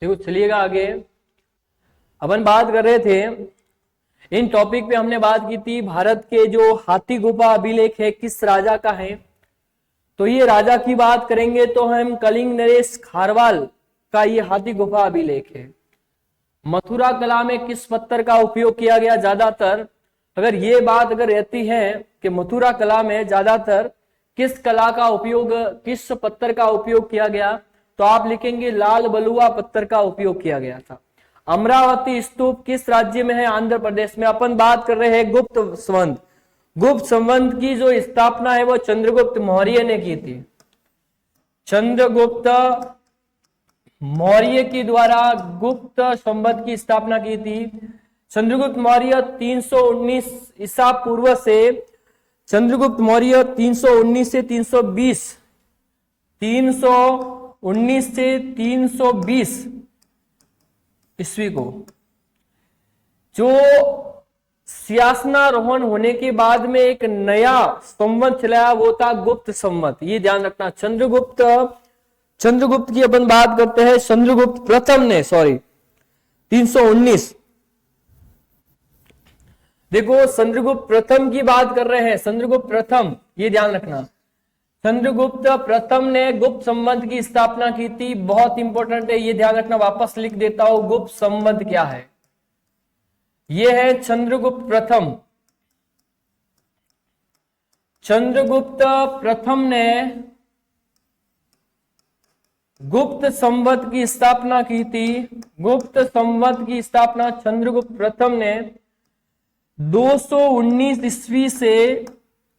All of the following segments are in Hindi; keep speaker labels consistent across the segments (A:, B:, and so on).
A: देखो चलिएगा आगे। अपन बात कर रहे थे, इन टॉपिक पे हमने बात की थी भारत के जो हाथी गुफा अभिलेख है किस राजा का है। तो ये राजा की बात करेंगे तो हम कलिंग नरेश खारवाल का ये हाथी गुफा अभिलेख है। मथुरा कला में किस पत्थर का उपयोग किया गया ज्यादातर, अगर ये बात अगर रहती है कि मथुरा कला में ज्यादातर किस कला का उपयोग, किस पत्थर का उपयोग किया गया, तो आप लिखेंगे लाल बलुआ पत्थर का उपयोग किया गया था। अमरावती स्तूप किस राज्य में है, आंध्र प्रदेश में। अपन बात कर रहे हैं गुप्त संवत। गुप्त संवत की जो स्थापना है वो चंद्रगुप्त मौर्य ने की थी। चंद्रगुप्त मौर्य के द्वारा गुप्त संवत की स्थापना की थी। चंद्रगुप्त मौर्य 319 ईसा पूर्व से, चंद्रगुप्त मौर्य 319 से 320, 319 से 320 ईस्वी को जो सिंहासनारोहण होने के बाद में एक नया संवत चलाया वो था गुप्त संवत। ये ध्यान रखना। चंद्रगुप्त की अपन बात करते हैं, चंद्रगुप्त प्रथम ने 319, देखो चंद्रगुप्त प्रथम की बात कर रहे हैं। चंद्रगुप्त प्रथम, ये ध्यान रखना, चंद्रगुप्त प्रथम ने गुप्त संवत की स्थापना की थी। बहुत इंपॉर्टेंट है, ये ध्यान रखना। वापस लिख देता हूं, गुप्त संवत क्या है। ये है चंद्रगुप्त प्रथम। चंद्रगुप्त प्रथम ने गुप्त संवत की स्थापना की थी। गुप्त संवत की स्थापना चंद्रगुप्त प्रथम ने 219 ईस्वी से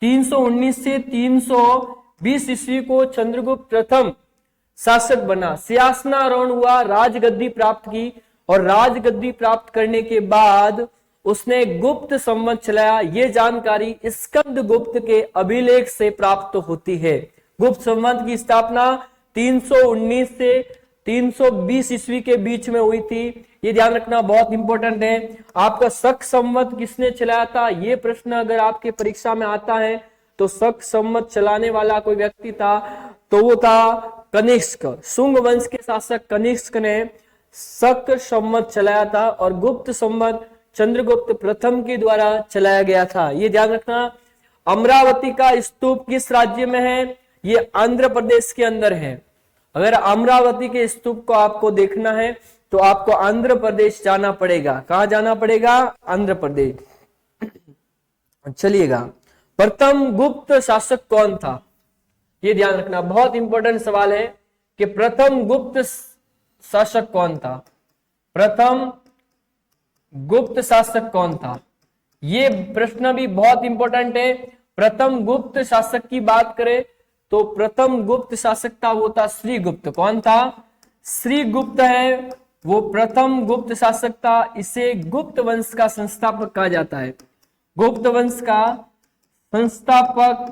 A: 319 से 320 ईस्वी को चंद्रगुप्त प्रथम शासक बना। सिंहासनारोहण हुआ, राजगद्दी प्राप्त की, और राजगद्दी प्राप्त करने के बाद उसने गुप्त संवत चलाया। ये जानकारी स्कंदगुप्त के अभिलेख से प्राप्त होती है। गुप्त संवत की स्थापना 319 से 320 ईस्वी के बीच में हुई थी। ये ध्यान रखना, बहुत इंपॉर्टेंट है। आपका शक संवत किसने चलाया था, ये प्रश्न अगर आपके परीक्षा में आता है तो शक संवत चलाने वाला कोई व्यक्ति था तो वो था कनिष्क। शुंग वंश के शासक कनिष्क ने शक संवत चलाया था और गुप्त संवत चंद्रगुप्त प्रथम के द्वारा चलाया गया था। ये ध्यान रखना। अमरावती का स्तूप किस राज्य में है, ये आंध्र प्रदेश के अंदर है। अगर अमरावती के स्तूप को आपको देखना है तो आपको आंध्र प्रदेश जाना पड़ेगा। कहां जाना पड़ेगा, आंध्र प्रदेश। चलिएगा, प्रथम गुप्त शासक कौन था, ये ध्यान रखना। बहुत इंपॉर्टेंट सवाल है कि प्रथम गुप्त शासक कौन था। प्रथम गुप्त शासक कौन था, ये प्रश्न भी बहुत इंपॉर्टेंट है। प्रथम गुप्त शासक की बात करें तो प्रथम गुप्त शासक था वो था श्रीगुप्त। कौन था, श्रीगुप्त है वो प्रथम गुप्त शासक था। इसे गुप्त वंश का संस्थापक कहा जाता है। गुप्त वंश का संस्थापक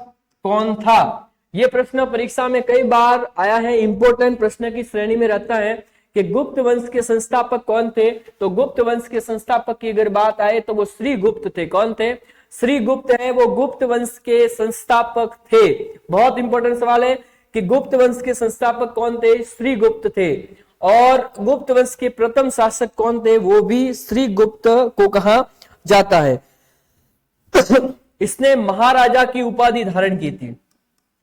A: कौन था, यह प्रश्न परीक्षा में कई बार आया है। इंपॉर्टेंट प्रश्न की श्रेणी में रहता है कि गुप्त वंश के संस्थापक कौन थे। तो गुप्त वंश के संस्थापक की अगर बात आए तो वो श्रीगुप्त थे। कौन थे, श्रीगुप्त है वो गुप्त वंश के संस्थापक थे। बहुत इंपॉर्टेंट सवाल है कि गुप्त वंश के संस्थापक कौन थे, श्रीगुप्त थे। और गुप्त वंश के प्रथम शासक कौन थे, वो भी श्रीगुप्त को कहा जाता है। इसने महाराजा की उपाधि धारण की थी।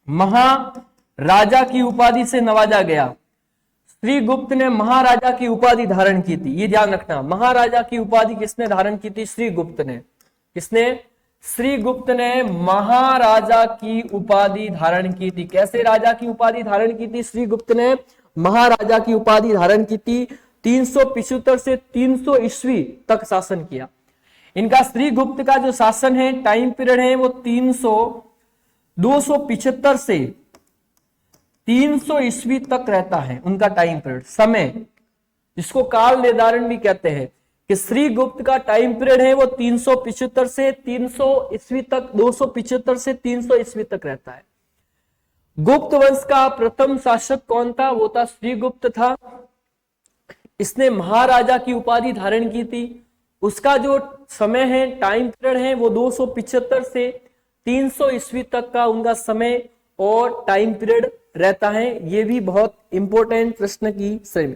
A: महाराजा की उपाधि से नवाजा गया। श्रीगुप्त ने महाराजा की उपाधि धारण की थी। ये ध्यान रखना, महाराजा की उपाधि किसने धारण की थी, श्रीगुप्त ने। किसने, श्रीगुप्त ने महाराजा की उपाधि धारण की थी। कैसे राजा की उपाधि धारण की थी, श्रीगुप्त ने महाराजा की उपाधि धारण की थी। 375 से 300 ईस्वी तक शासन किया। इनका श्रीगुप्त का जो शासन है, टाइम पीरियड है वो 275 से 300 ईस्वी तक रहता है उनका टाइम पीरियड, समय। इसको काल निर्धारण भी कहते हैं कि श्रीगुप्त का टाइम पीरियड है वो 375 से 300 ईस्वी तक, 275 से 300 ईस्वी तक रहता है। गुप्त वंश का प्रथम शासक कौन था, वो था श्रीगुप्त था। इसने महाराजा की उपाधि धारण की थी। उसका जो समय है, टाइम पीरियड है वो 275 से 300 ईस्वी तक का उनका समय और टाइम पीरियड रहता है। ये भी बहुत इंपॉर्टेंट प्रश्न की श्रेणी।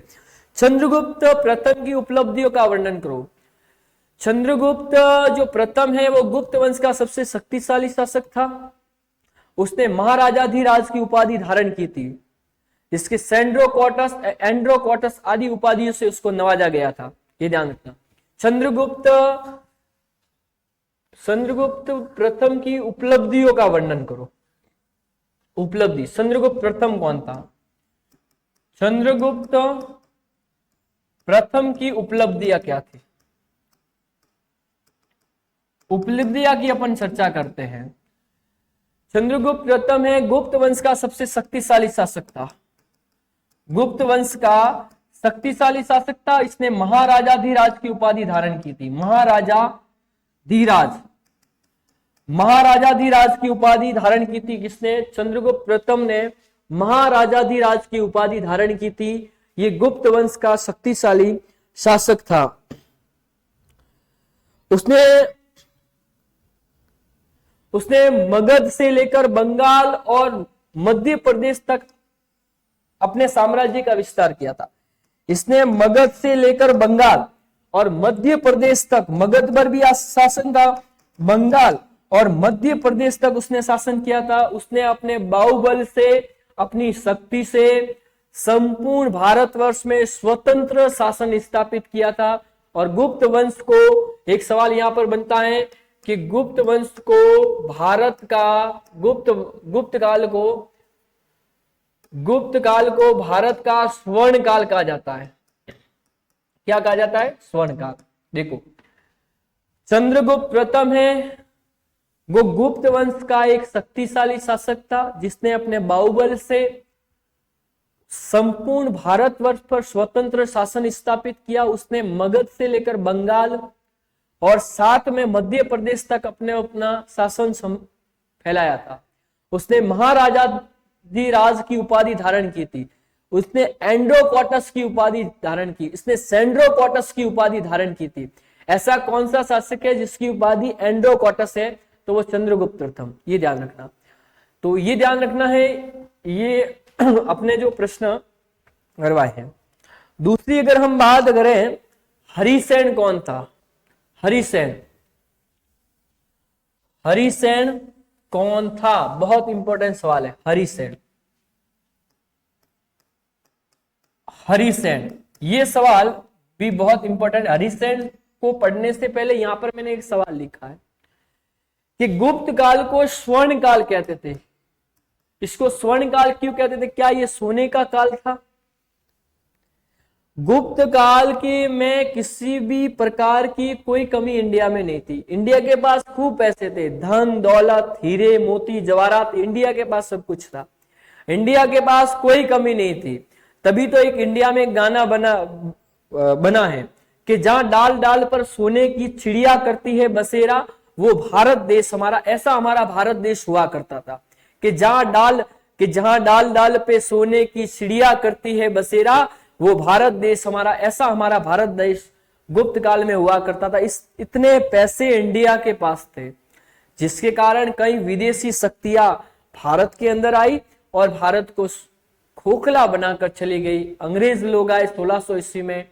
A: चंद्रगुप्त प्रथम की उपलब्धियों का वर्णन करो। चंद्रगुप्त जो प्रथम है वो गुप्त वंश का सबसे शक्तिशाली शासक था। उसने महाराजाधिराज की उपाधि धारण की थी। इसके सेंड्रोकोटस, एंड्रोकोटस आदि उपाधियों से उसको नवाजा गया था, ये ध्यान रखना। चंद्रगुप्त प्रथम की उपलब्धियों का वर्णन करो। उपलब्धि, चंद्रगुप्त प्रथम कौन था? चंद्रगुप्त प्रथम की उपलब्धियां क्या थी? उपलब्धियां की अपन चर्चा करते हैं। चंद्रगुप्त प्रथम है गुप्त वंश का सबसे शक्तिशाली शासक था। गुप्त वंश का शक्तिशाली शासक था। इसने महाराजाधिराज की उपाधि धारण की थी। महाराजाधिराज की उपाधि धारण की थी किसने? चंद्रगुप्त प्रथम ने महाराजाधिराज की उपाधि धारण की थी। ये गुप्त वंश का शक्तिशाली शासक था। उसने मगध से लेकर बंगाल और मध्य प्रदेश तक अपने साम्राज्य का विस्तार किया था। इसने मगध से लेकर बंगाल और मध्य प्रदेश तक, मगध पर भी शासन था, बंगाल और मध्य प्रदेश तक उसने शासन किया था। उसने अपने बाहुबल से, अपनी शक्ति से संपूर्ण भारतवर्ष में स्वतंत्र शासन स्थापित किया था। और गुप्त वंश को, एक सवाल यहां पर बनता है कि गुप्त वंश को भारत का, गुप्त काल को भारत का स्वर्ण काल कहा जाता है। क्या कहा जाता है? स्वर्ण काल। देखो, चंद्रगुप्त प्रथम है, वो गुप्त वंश का एक शक्तिशाली शासक था जिसने अपने बाहुबल से संपूर्ण भारतवर्ष पर स्वतंत्र शासन स्थापित किया। उसने मगध से लेकर बंगाल और साथ में मध्य प्रदेश तक अपना शासन फैलाया था। उसने महाराजाधिराज की उपाधि धारण की थी। उसने एंड्रोकोटस की उपाधि धारण की, इसने सेंड्रोकोटस की उपाधि धारण की थी। ऐसा कौन सा शासक है जिसकी उपाधि एंड्रोकोटस है? तो वो चंद्रगुप्त प्रथम। ये ध्यान रखना। तो ये ध्यान रखना है, ये अपने जो प्रश्न करवाए हैं। दूसरी अगर हम बात करें, हरिसेन कौन था? हरिसेन कौन था? बहुत इंपॉर्टेंट सवाल है। हरिसेन, ये सवाल भी बहुत इंपॉर्टेंट। हरिसेन को पढ़ने से पहले यहां पर मैंने एक सवाल लिखा है कि गुप्त काल को स्वर्ण काल कहते थे। इसको स्वर्ण काल क्यों कहते थे? क्या ये सोने का काल था? गुप्त काल की में किसी भी प्रकार की कोई कमी इंडिया में नहीं थी। इंडिया के पास खूब पैसे थे, धन दौलत, हीरे मोती जवाहरात, इंडिया के पास सब कुछ था। इंडिया के पास कोई कमी नहीं थी। तभी तो एक इंडिया में एक गाना बना है कि जहां डाल डाल पर सोने की चिड़िया करती है बसेरा, वो भारत देश हमारा, ऐसा हमारा भारत देश हुआ करता था कि जहां डाल डाल पे सोने की चिड़िया करती है बसेरा, वो भारत देश हमारा, ऐसा हमारा भारत देश गुप्त काल में हुआ करता था। इतने पैसे इंडिया के पास थे जिसके कारण कई विदेशी शक्तियां भारत के अंदर आई और भारत को खोखला बनाकर चली गई। अंग्रेज लोग आए 1600 ईस्वी में,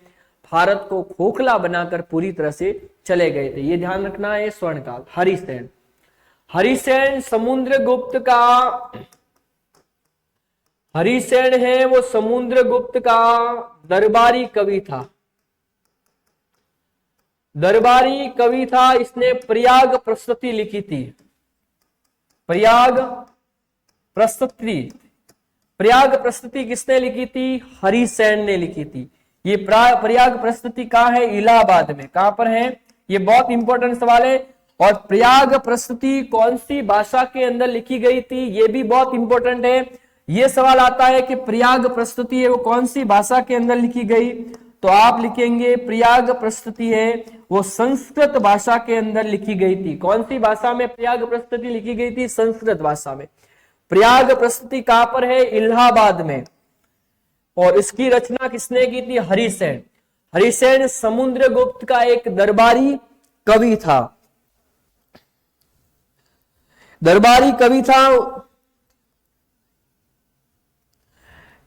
A: भारत को खोखला बनाकर पूरी तरह से चले गए थे। ये ध्यान रखना है। स्वर्ण काल। हरिसेन समुद्रगुप्त का, हरिसेन है वो समुद्रगुप्त का दरबारी कवि था। दरबारी कवि था। इसने प्रयाग प्रस्तुति लिखी थी। प्रयाग प्रस्तुति किसने लिखी थी? हरिसेन ने लिखी थी। ये प्रयाग प्रस्तुति कहाँ है? इलाहाबाद में। कहां पर है? ये बहुत इंपॉर्टेंट सवाल है। और प्रयाग प्रस्तुति कौन सी भाषा के अंदर लिखी गई थी? ये भी बहुत इंपॉर्टेंट है। ये सवाल आता है कि प्रयाग प्रस्तुति है वो कौन सी भाषा के अंदर लिखी गई? तो आप लिखेंगे प्रयाग प्रस्तुति है वो संस्कृत भाषा के अंदर लिखी गई थी। कौन सी भाषा में प्रयाग प्रस्तुति लिखी गई थी? संस्कृत भाषा में। प्रयाग प्रस्तुति कहां पर है? इलाहाबाद में। और इसकी रचना किसने की थी? हरिसेन। हरिसेन समुद्रगुप्त का एक दरबारी कवि था।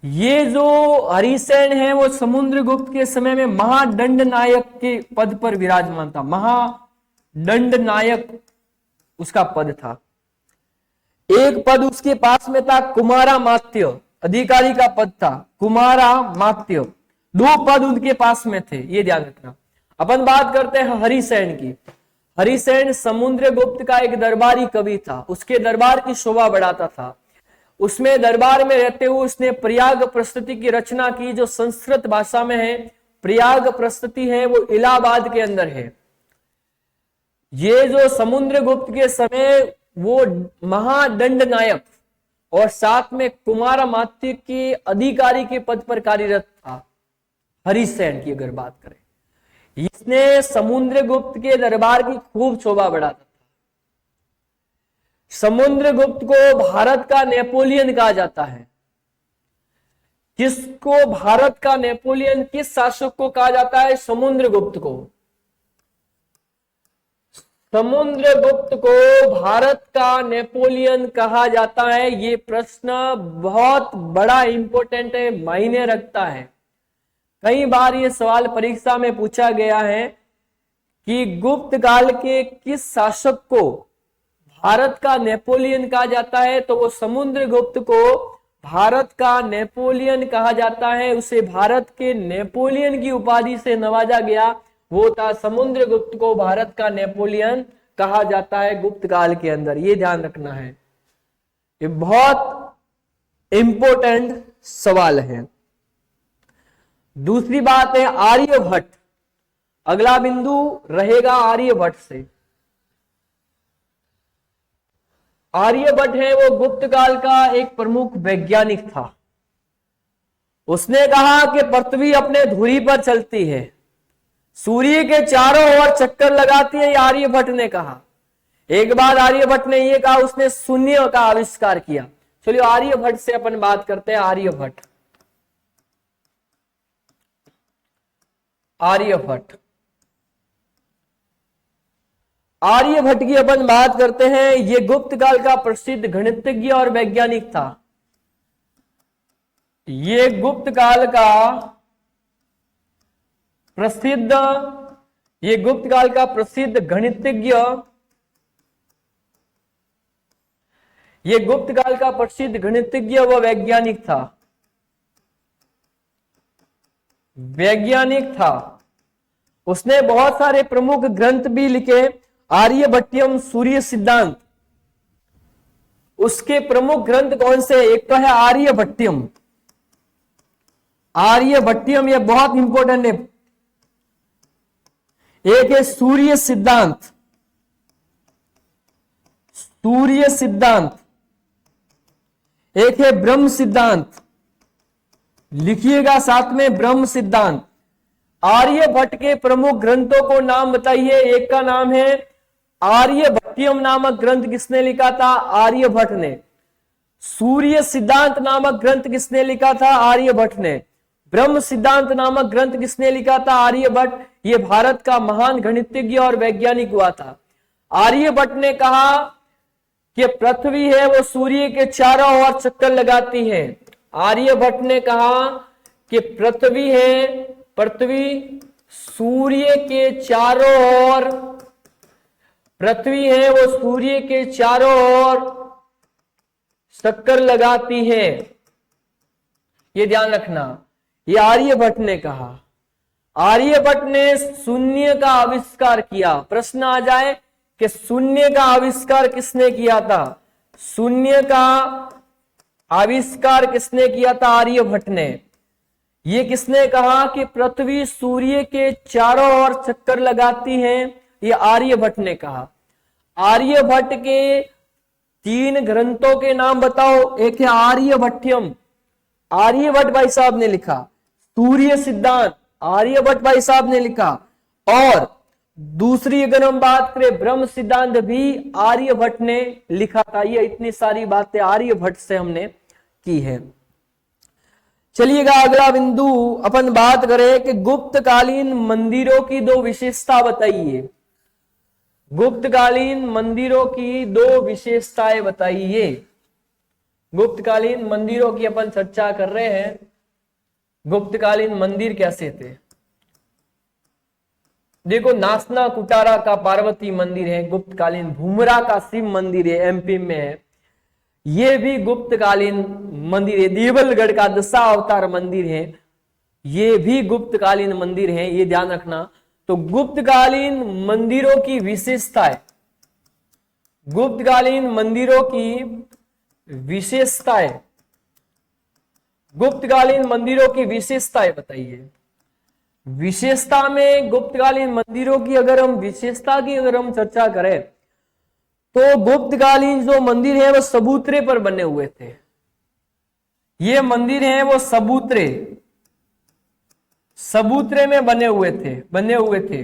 A: ये जो हरिसेन है वो समुद्रगुप्त के समय में महादंड नायक के पद पर विराजमान था। महादंड नायक उसका पद था। एक पद उसके पास में था कुमारामात्य, अधिकारी का पद था कुमारामात्य। दो पद उनके पास में थे, ये ध्यान रखना। अपन बात करते हैं हरिसेन की। हरिसेन समुद्रगुप्त का एक दरबारी कवि था, उसके दरबार की शोभा बढ़ाता था। उसमें दरबार में रहते हुए उसने प्रयाग प्रस्तुति की रचना की, जो संस्कृत भाषा में है। प्रयाग प्रस्तुति है वो इलाहाबाद के अंदर है। ये जो समुद्रगुप्त के समय वो महादंड नायक और साथ में कुमारामात्य के अधिकारी के पद पर कार्यरत था। हरिसेन की अगर बात करें, इसने समुद्रगुप्त के दरबार की खूब शोभा बढ़ाता था। समुद्रगुप्त को भारत का नेपोलियन कहा जाता है। किसको भारत का नेपोलियन, किस शासक को कहा जाता है? समुद्रगुप्त को। समुद्रगुप्त को भारत का नेपोलियन कहा जाता है। ये प्रश्न बहुत बड़ा इंपॉर्टेंट है, मायने रखता है। कई बार ये सवाल परीक्षा में पूछा गया है कि गुप्त काल के किस शासक को भारत का नेपोलियन कहा जाता है, तो वो समुद्रगुप्त को भारत का नेपोलियन कहा जाता है। उसे भारत के नेपोलियन की उपाधि से नवाजा गया, वो था समुद्रगुप्त को भारत का नेपोलियन कहा जाता है गुप्त काल के अंदर। ये ध्यान रखना है, ये बहुत इंपॉर्टेंट सवाल है। दूसरी बात है आर्यभट्ट। अगला बिंदु रहेगा आर्यभट्ट से। आर्यभट्ट है वो गुप्त काल का एक प्रमुख वैज्ञानिक था। उसने कहा कि पृथ्वी अपने धुरी पर चलती है, सूर्य के चारों ओर चक्कर लगाती है। आर्यभट्ट ने कहा। एक बार आर्यभट्ट ने यह कहा, उसने शून्य का आविष्कार किया। चलिए आर्यभट्ट से अपन बात करते हैं। आर्यभट्ट आर्यभट्ट की अपन बात करते हैं। ये गुप्त काल का प्रसिद्ध गणितज्ञ और वैज्ञानिक था। ये गुप्त काल का प्रसिद्ध गणितज्ञ, ये गुप्त काल का प्रसिद्ध गणितज्ञ व वैज्ञानिक था। उसने बहुत सारे प्रमुख ग्रंथ भी लिखे। आर्यभट्टियम सूर्य सिद्धांत, उसके प्रमुख ग्रंथ कौन से? एक तो है आर्यभट्टियम। आर्यभट्टियम ये बहुत इंपॉर्टेंट है। एक है सूर्य सिद्धांत, एक है ब्रह्म सिद्धांत। लिखिएगा साथ में ब्रह्म सिद्धांत। आर्यभट्ट के प्रमुख ग्रंथों को नाम बताइए। एक का नाम है आर्यभट्टियम नामक ग्रंथ, किसने लिखा था? आर्यभट्ट ने। सूर्य सिद्धांत नामक ग्रंथ किसने लिखा था? आर्यभट्ट ने। ब्रह्म सिद्धांत नामक ग्रंथ किसने लिखा था? आर्यभट्ट। ये भारत का महान गणितज्ञ और वैज्ञानिक हुआ था। आर्यभट्ट ने कहा कि पृथ्वी है वो सूर्य के चारों ओर चक्कर लगाती है। आर्यभट्ट ने कहा कि पृथ्वी सूर्य के चारों ओर, पृथ्वी है वो सूर्य के चारों ओर चक्कर लगाती है। ये ध्यान रखना, ये आर्यभट्ट ने कहा। आर्यभट्ट ने शून्य का आविष्कार किया। प्रश्न आ जाए कि शून्य का आविष्कार किसने किया था? शून्य का आविष्कार किसने किया था? आर्यभट्ट ने। ये किसने कहा कि पृथ्वी सूर्य के चारों ओर चक्कर लगाती है? ये आर्यभट्ट ने कहा। आर्यभट्ट के 3 ग्रंथों के नाम बताओ। एक है आर्यभट्टियम, आर्यभट्ट भाई साहब ने लिखा। सूर्य सिद्धांत, आर्यभट्ट भाई साहब ने लिखा। और दूसरी अगर हम बात करें ब्रह्म सिद्धांत, भी आर्यभट्ट ने लिखा था। ये इतनी सारी बातें आर्यभट्ट से हमने की है। चलिएगा अगला बिंदु अपन बात करें कि गुप्तकालीन मंदिरों की 2 विशेषता बताइए। गुप्तकालीन मंदिरों की 2 विशेषताएं बताइए। गुप्तकालीन मंदिरों की अपन चर्चा कर रहे हैं। गुप्तकालीन मंदिर कैसे थे? देखो, नासना कुटारा का पार्वती मंदिर है गुप्तकालीन, भूमरा का शिव मंदिर है एमपी में है, ये भी गुप्तकालीन मंदिर है। देवलगढ़ का दशा अवतार मंदिर है, ये भी गुप्तकालीन मंदिर है, ये ध्यान रखना। तो गुप्तकालीन मंदिरों की विशेषताएं, गुप्तकालीन मंदिरों की विशेषताएं, गुप्तकालीन मंदिरों की विशेषताएं बताइए। विशेषता में गुप्तकालीन मंदिरों की अगर हम विशेषता की अगर हम चर्चा करें तो गुप्तकालीन जो मंदिर है वो सबूतरे पर बने हुए थे। ये मंदिर है वो सबूतरे में बने हुए थे।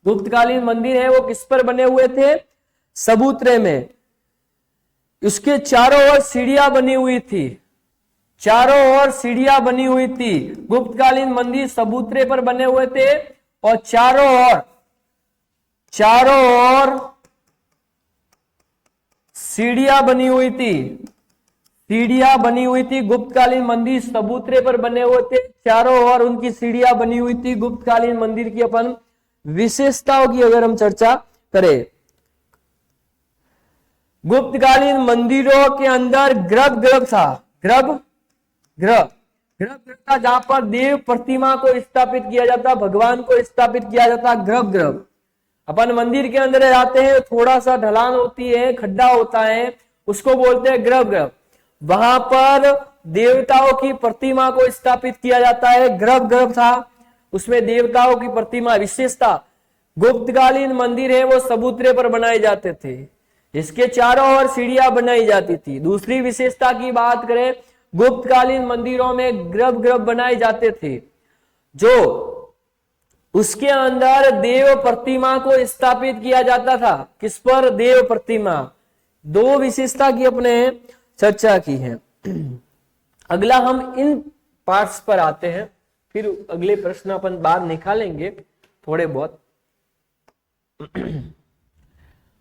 A: गुप्तकालीन मंदिर है वो किस पर बने हुए थे? सबूतरे में। इसके चारों ओर सीढ़ियां बनी हुई थी, गुप्तकालीन मंदिर सबूतरे पर बने हुए थे और चारों ओर सीढ़ियां बनी हुई थी। गुप्तकालीन मंदिर सबूतरे पर बने हुए थे, चारों ओर उनकी सीढ़ियां बनी हुई थी। गुप्तकालीन मंदिर की अपन विशेषताओं की अगर हम चर्चा करें, गुप्तकालीन मंदिरों के अंदर गर्भगृह था, गर्भगृह था, जहां पर देव प्रतिमा को स्थापित किया जाता, भगवान को स्थापित किया जाता। गर्भगृह, अपन मंदिर के अंदर जाते हैं, थोड़ा सा ढलान होती है, खड्डा होता है, उसको बोलते हैं गर्भगृह। वहां पर देवताओं की प्रतिमा को स्थापित किया जाता है, गर्भगृह था, उसमें देवताओं की प्रतिमा। विशेषता, गुप्तकालीन मंदिर है वो सबूतरे पर बनाए जाते थे, इसके चारों ओर सीढ़ियां बनाई जाती थी। दूसरी विशेषता की बात करें, गुप्तकालीन मंदिरों में गर्भगृह बनाए जाते थे, जो उसके अंदर देव प्रतिमा को स्थापित किया जाता था। किस पर? देव प्रतिमा। दो विशेषता की अपने चर्चा की है। अगला हम इन पार्ट्स पर आते हैं, फिर अगले प्रश्न अपन बाद निकालेंगे थोड़े बहुत।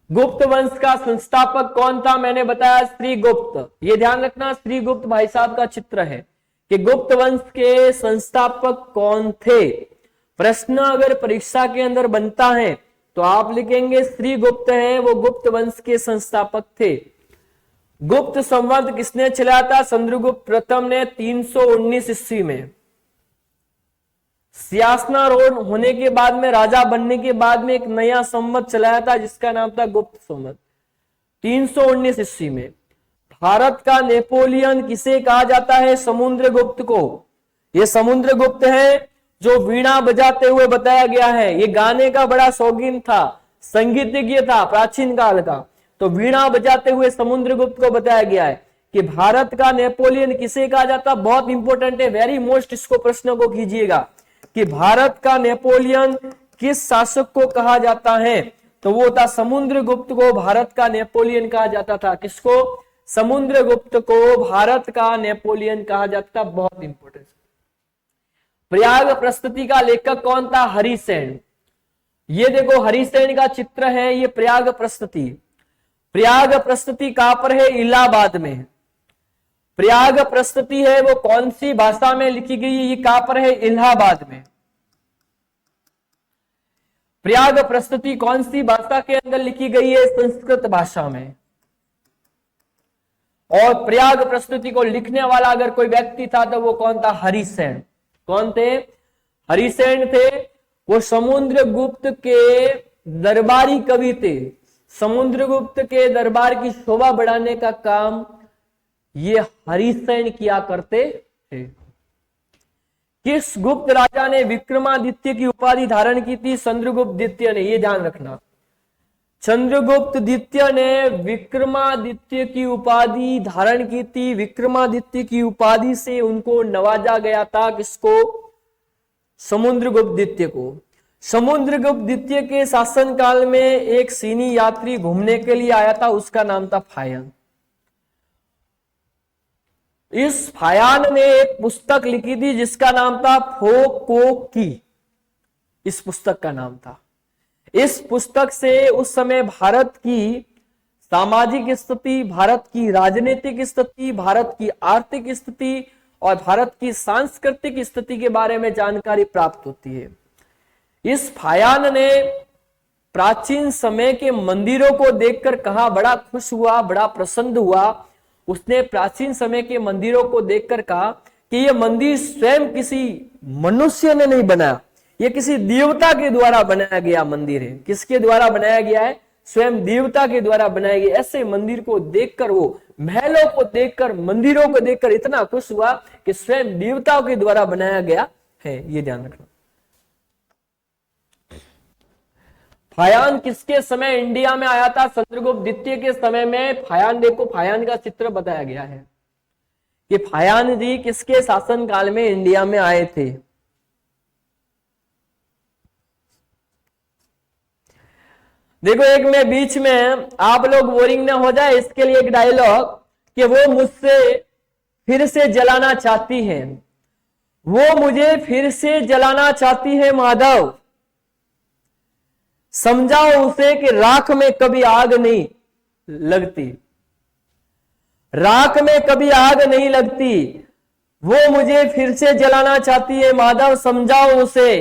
A: गुप्त वंश का संस्थापक कौन था? मैंने बताया श्रीगुप्त। ये ध्यान रखना, श्रीगुप्त भाई साहब का चित्र है कि गुप्त वंश के संस्थापक कौन थे। प्रश्न अगर परीक्षा के अंदर बनता है तो आप लिखेंगे श्रीगुप्त है, वो गुप्त वंश के संस्थापक थे। गुप्त संवत किसने चलाया था? चंद्रगुप्त प्रथम ने 319 ईस्वी में। सियासनारोध होने के बाद में, राजा बनने के बाद में एक नया संवत चलाया था जिसका नाम था गुप्त संवत, 319 ईस्वी में। भारत का नेपोलियन किसे कहा जाता है? समुद्रगुप्त को। ये समुद्रगुप्त है जो वीणा बजाते हुए बताया गया है। ये गाने का बड़ा शौकीन था, संगीतज्ञ था प्राचीन काल का, तो वीणा बजाते हुए समुद्रगुप्त को बताया गया है कि भारत का नेपोलियन किसे कहा जाता। बहुत इंपॉर्टेंट है, वेरी मोस्ट, इसको प्रश्न को कीजिएगा कि भारत का नेपोलियन किस शासक को कहा जाता है? तो वो था समुद्रगुप्त को भारत का नेपोलियन कहा जाता था। किसको? समुद्रगुप्त को भारत का नेपोलियन कहा जाता था। बहुत इंपॉर्टेंट। प्रयाग प्रस्तुति का लेखक कौन था? हरिसेन। ये देखो हरिसेन का चित्र है, ये प्रयाग प्रस्तुति। प्रयाग प्रस्तुति कहां पर है? इलाहाबाद में। प्रयाग प्रस्तुति है वो कौन सी भाषा में लिखी गई है? ये कहां पर है? इलाहाबाद में। प्रयाग प्रस्तुति कौन सी भाषा के अंदर लिखी गई है? संस्कृत भाषा में। और प्रयाग प्रस्तुति को लिखने वाला अगर कोई व्यक्ति था तो वो कौन था? हरिसेन। कौन थे? हरिसेन थे। वो समुद्रगुप्त के दरबारी कवि थे। समुद्रगुप्त के दरबार की शोभा बढ़ाने का काम ये हरिसेन किया करते थे। किस गुप्त राजा ने विक्रमादित्य की उपाधि धारण की थी? चंद्रगुप्त द्वितीय ने। ये ध्यान रखना, चंद्रगुप्त द्वितीय ने विक्रमादित्य की उपाधि धारण की थी। विक्रमादित्य की उपाधि से उनको नवाजा गया था। किसको? समुद्रगुप्त द्वितीय को। समुद्रगुप्त द्वितीय के शासनकाल में एक चीनी यात्री घूमने के लिए आया था, उसका नाम था फायन। इस फायान ने एक पुस्तक लिखी थी जिसका नाम था फो को की, इस पुस्तक का नाम था। इस पुस्तक से उस समय भारत की सामाजिक स्थिति, भारत की राजनीतिक स्थिति, भारत की आर्थिक स्थिति और भारत की सांस्कृतिक स्थिति के बारे में जानकारी प्राप्त होती है। इस फायान ने प्राचीन समय के मंदिरों को देखकर कहा, बड़ा खुश हुआ, बड़ा प्रसन्न हुआ। उसने प्राचीन समय के मंदिरों को देखकर कहा कि यह मंदिर स्वयं किसी मनुष्य ने नहीं बनाया, यह किसी देवता के द्वारा बनाया गया मंदिर है। किसके द्वारा बनाया गया है? स्वयं देवता के द्वारा बनाया गया। ऐसे मंदिर को देखकर, वो महलों को देखकर, मंदिरों को देखकर इतना खुश हुआ कि स्वयं देवताओं के द्वारा बनाया गया है। ये ध्यान रखना। फायान किसके समय इंडिया में आया था? चंद्रगुप्त द्वितीय के समय में। फायान देखो, फायान का चित्र बताया गया है कि फायान जी किसके शासन काल में इंडिया में आए थे। देखो, एक में बीच में आप लोग बोरिंग ना हो जाए इसके लिए एक डायलॉग कि वो मुझसे फिर से जलाना चाहती है, वो मुझे फिर से जलाना चाहती है माधव, समझाओ उसे कि राख में कभी आग नहीं लगती, राख में कभी आग नहीं लगती, वो मुझे फिर से जलाना चाहती है माधव, समझाओ उसे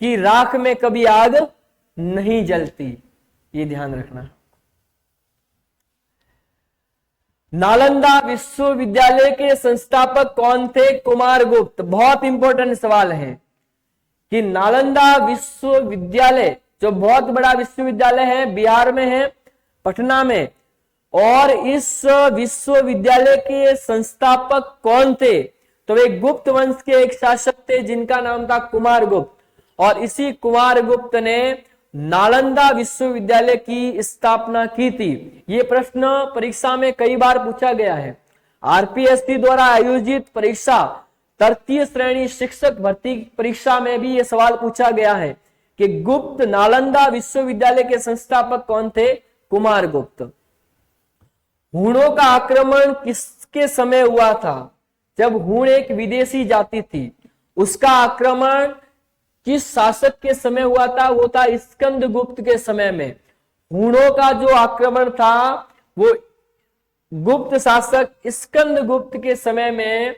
A: कि राख में कभी आग नहीं जलती। ये ध्यान रखना। नालंदा विश्वविद्यालय के संस्थापक कौन थे? कुमारगुप्त। बहुत इंपॉर्टेंट सवाल है कि नालंदा विश्वविद्यालय जो बहुत बड़ा विश्वविद्यालय है, बिहार में है, पटना में, और इस विश्वविद्यालय के संस्थापक कौन थे? तो वे गुप्त वंश के एक शासक थे जिनका नाम था कुमारगुप्त, और इसी कुमारगुप्त ने नालंदा विश्वविद्यालय की स्थापना की थी। ये प्रश्न परीक्षा में कई बार पूछा गया है। आरपीएससी द्वारा आयोजित परीक्षा तृतीय श्रेणी शिक्षक भर्ती परीक्षा में भी यह सवाल पूछा गया है कि गुप्त नालंदा विश्वविद्यालय के संस्थापक कौन थे? कुमारगुप्त। हूणों का आक्रमण किसके समय हुआ था? जब हूण एक विदेशी जाति थी, उसका आक्रमण किस शासक के समय हुआ था? वो था स्कंदगुप्त के समय में। हूणों का जो आक्रमण था वो गुप्त शासक स्कंदगुप्त के समय में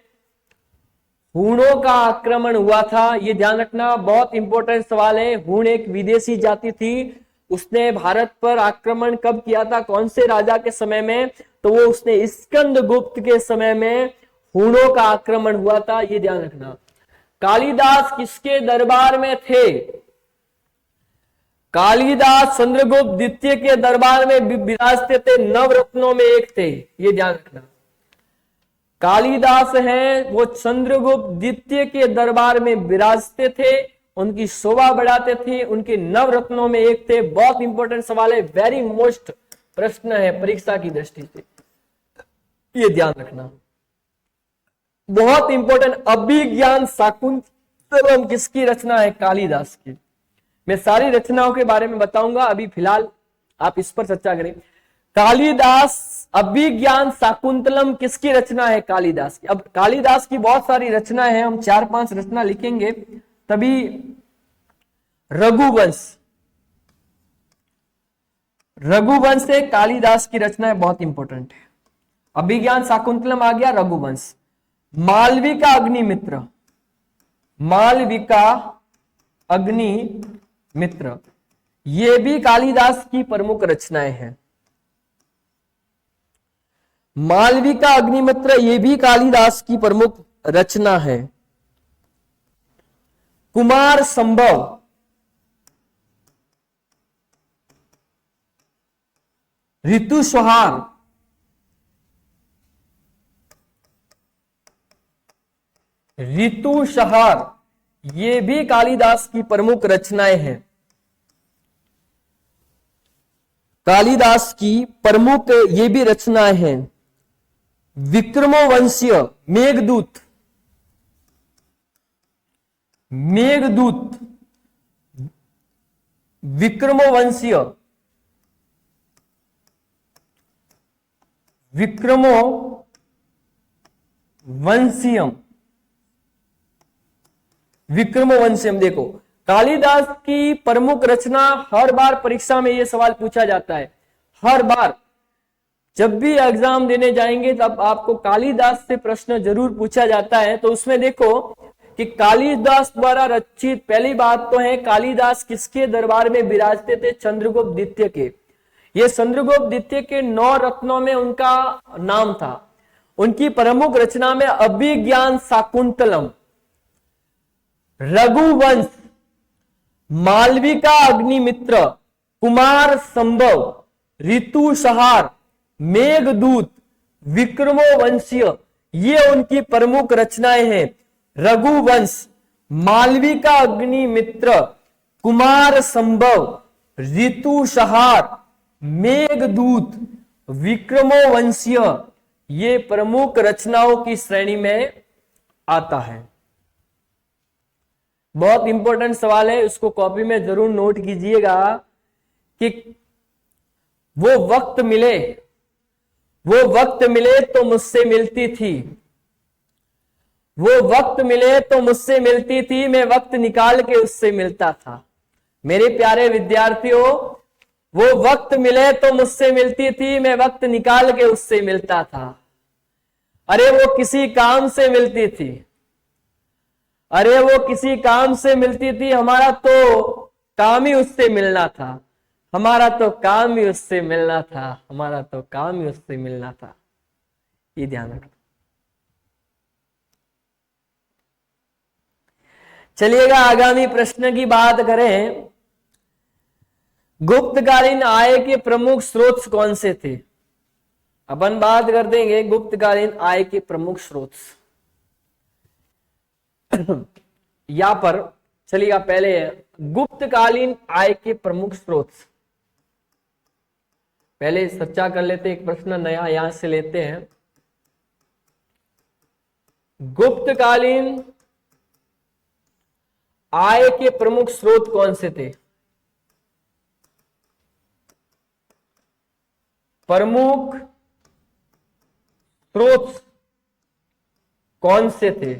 A: हूणों का आक्रमण हुआ था। ये ध्यान रखना, बहुत इंपॉर्टेंट सवाल है। हूण एक विदेशी जाति थी, उसने भारत पर आक्रमण कब किया था? कौन से राजा के समय में? तो वो उसने स्कंदगुप्त के समय में हूणों का आक्रमण हुआ था। ये ध्यान रखना। कालिदास किसके दरबार में थे? कालिदास चंद्रगुप्त द्वितीय के दरबार में विराजते थे, नवरत्नों में एक थे। ये ध्यान रखना। कालिदास हैं वो चंद्रगुप्त द्वितीय के दरबार में विराजते थे, उनकी शोभा बढ़ाते थे, उनके नवरत्नों में एक थे। बहुत इंपॉर्टेंट सवाल है, वेरी मोस्ट प्रश्न है परीक्षा की दृष्टि से, ये ध्यान रखना। बहुत इंपॉर्टेंट। अभिज्ञान शाकुंतलम किसकी रचना है? कालिदास की। मैं सारी रचनाओं के बारे में बताऊंगा, अभी फिलहाल आप इस पर चर्चा करें। कालिदास अभिज्ञान शाकुंतलम किसकी रचना है? कालिदास की। अब कालिदास की बहुत सारी रचनाएं हैं, हम 4-5 रचना लिखेंगे तभी। रघुवंश, रघुवंश से कालिदास की रचनाएं बहुत इंपॉर्टेंट है। अभिज्ञान शाकुंतलम आ गया, रघुवंश। मालविका अग्निमित्र, मालविका अग्निमित्र, ये भी कालिदास की प्रमुख रचनाएं हैं। मालविका अग्निमित्र ये भी कालिदास की प्रमुख रचना है। कुमार संभव, ऋतुसंहार, ऋतुसंहार ये भी कालिदास की प्रमुख रचनाएं हैं। कालिदास की प्रमुख ये भी रचनाएं हैं। विक्रमोवंशीय मेघदूत, मेघदूत, विक्रमोवंशीय, विक्रमोवंशीयम, विक्रमोवंशीयम। देखो, कालिदास की प्रमुख रचना, हर बार परीक्षा में यह सवाल पूछा जाता है, हर बार जब भी एग्जाम देने जाएंगे तब आपको कालिदास से प्रश्न जरूर पूछा जाता है। तो उसमें देखो कि कालिदास द्वारा रचित, पहली बात तो है कालिदास किसके दरबार में विराजते थे? चंद्रगुप्त द्वितीय के। ये चंद्रगुप्त द्वितीय के 9 रत्नों में उनका नाम था। उनकी प्रमुख रचना में अभिज्ञान शाकुंतलम, रघुवंश, मालविका अग्निमित्र, कुमार संभव, ऋतुसंहार, मेघदूत, विक्रमोवंशीय, ये उनकी प्रमुख रचनाएं हैं। रघुवंश, मालविका अग्निमित्र, कुमार संभव, ऋतुसंहार, मेघदूत, विक्रमोवंशीय, ये प्रमुख रचनाओं की श्रेणी में आता है। बहुत इंपॉर्टेंट सवाल है, उसको कॉपी में जरूर नोट कीजिएगा कि वो वक्त मिले तो मुझसे मिलती थी, वो वक्त मिले तो मुझसे मिलती थी, मैं वक्त निकाल के उससे मिलता था। मेरे प्यारे विद्यार्थियों, वो वक्त मिले तो मुझसे मिलती थी, मैं वक्त निकाल के उससे मिलता था। अरे वो किसी काम से मिलती थी, अरे वो किसी काम से मिलती थी, हमारा तो काम ही उससे मिलना था, हमारा तो काम ही उससे मिलना था, हमारा तो काम ही उससे मिलना था। ये ध्यान रखना। चलिएगा आगामी प्रश्न की बात करें। गुप्तकालीन आय के प्रमुख स्रोत कौन से थे? अपन बात कर देंगे गुप्तकालीन आय के प्रमुख स्रोत। यहां पर चलिएगा, पहले गुप्तकालीन आय के प्रमुख स्रोत पहले चर्चा कर लेते हैं। एक प्रश्न नया यहां से लेते हैं। गुप्तकालीन आय के प्रमुख स्रोत कौन से थे? प्रमुख स्रोत कौन से थे?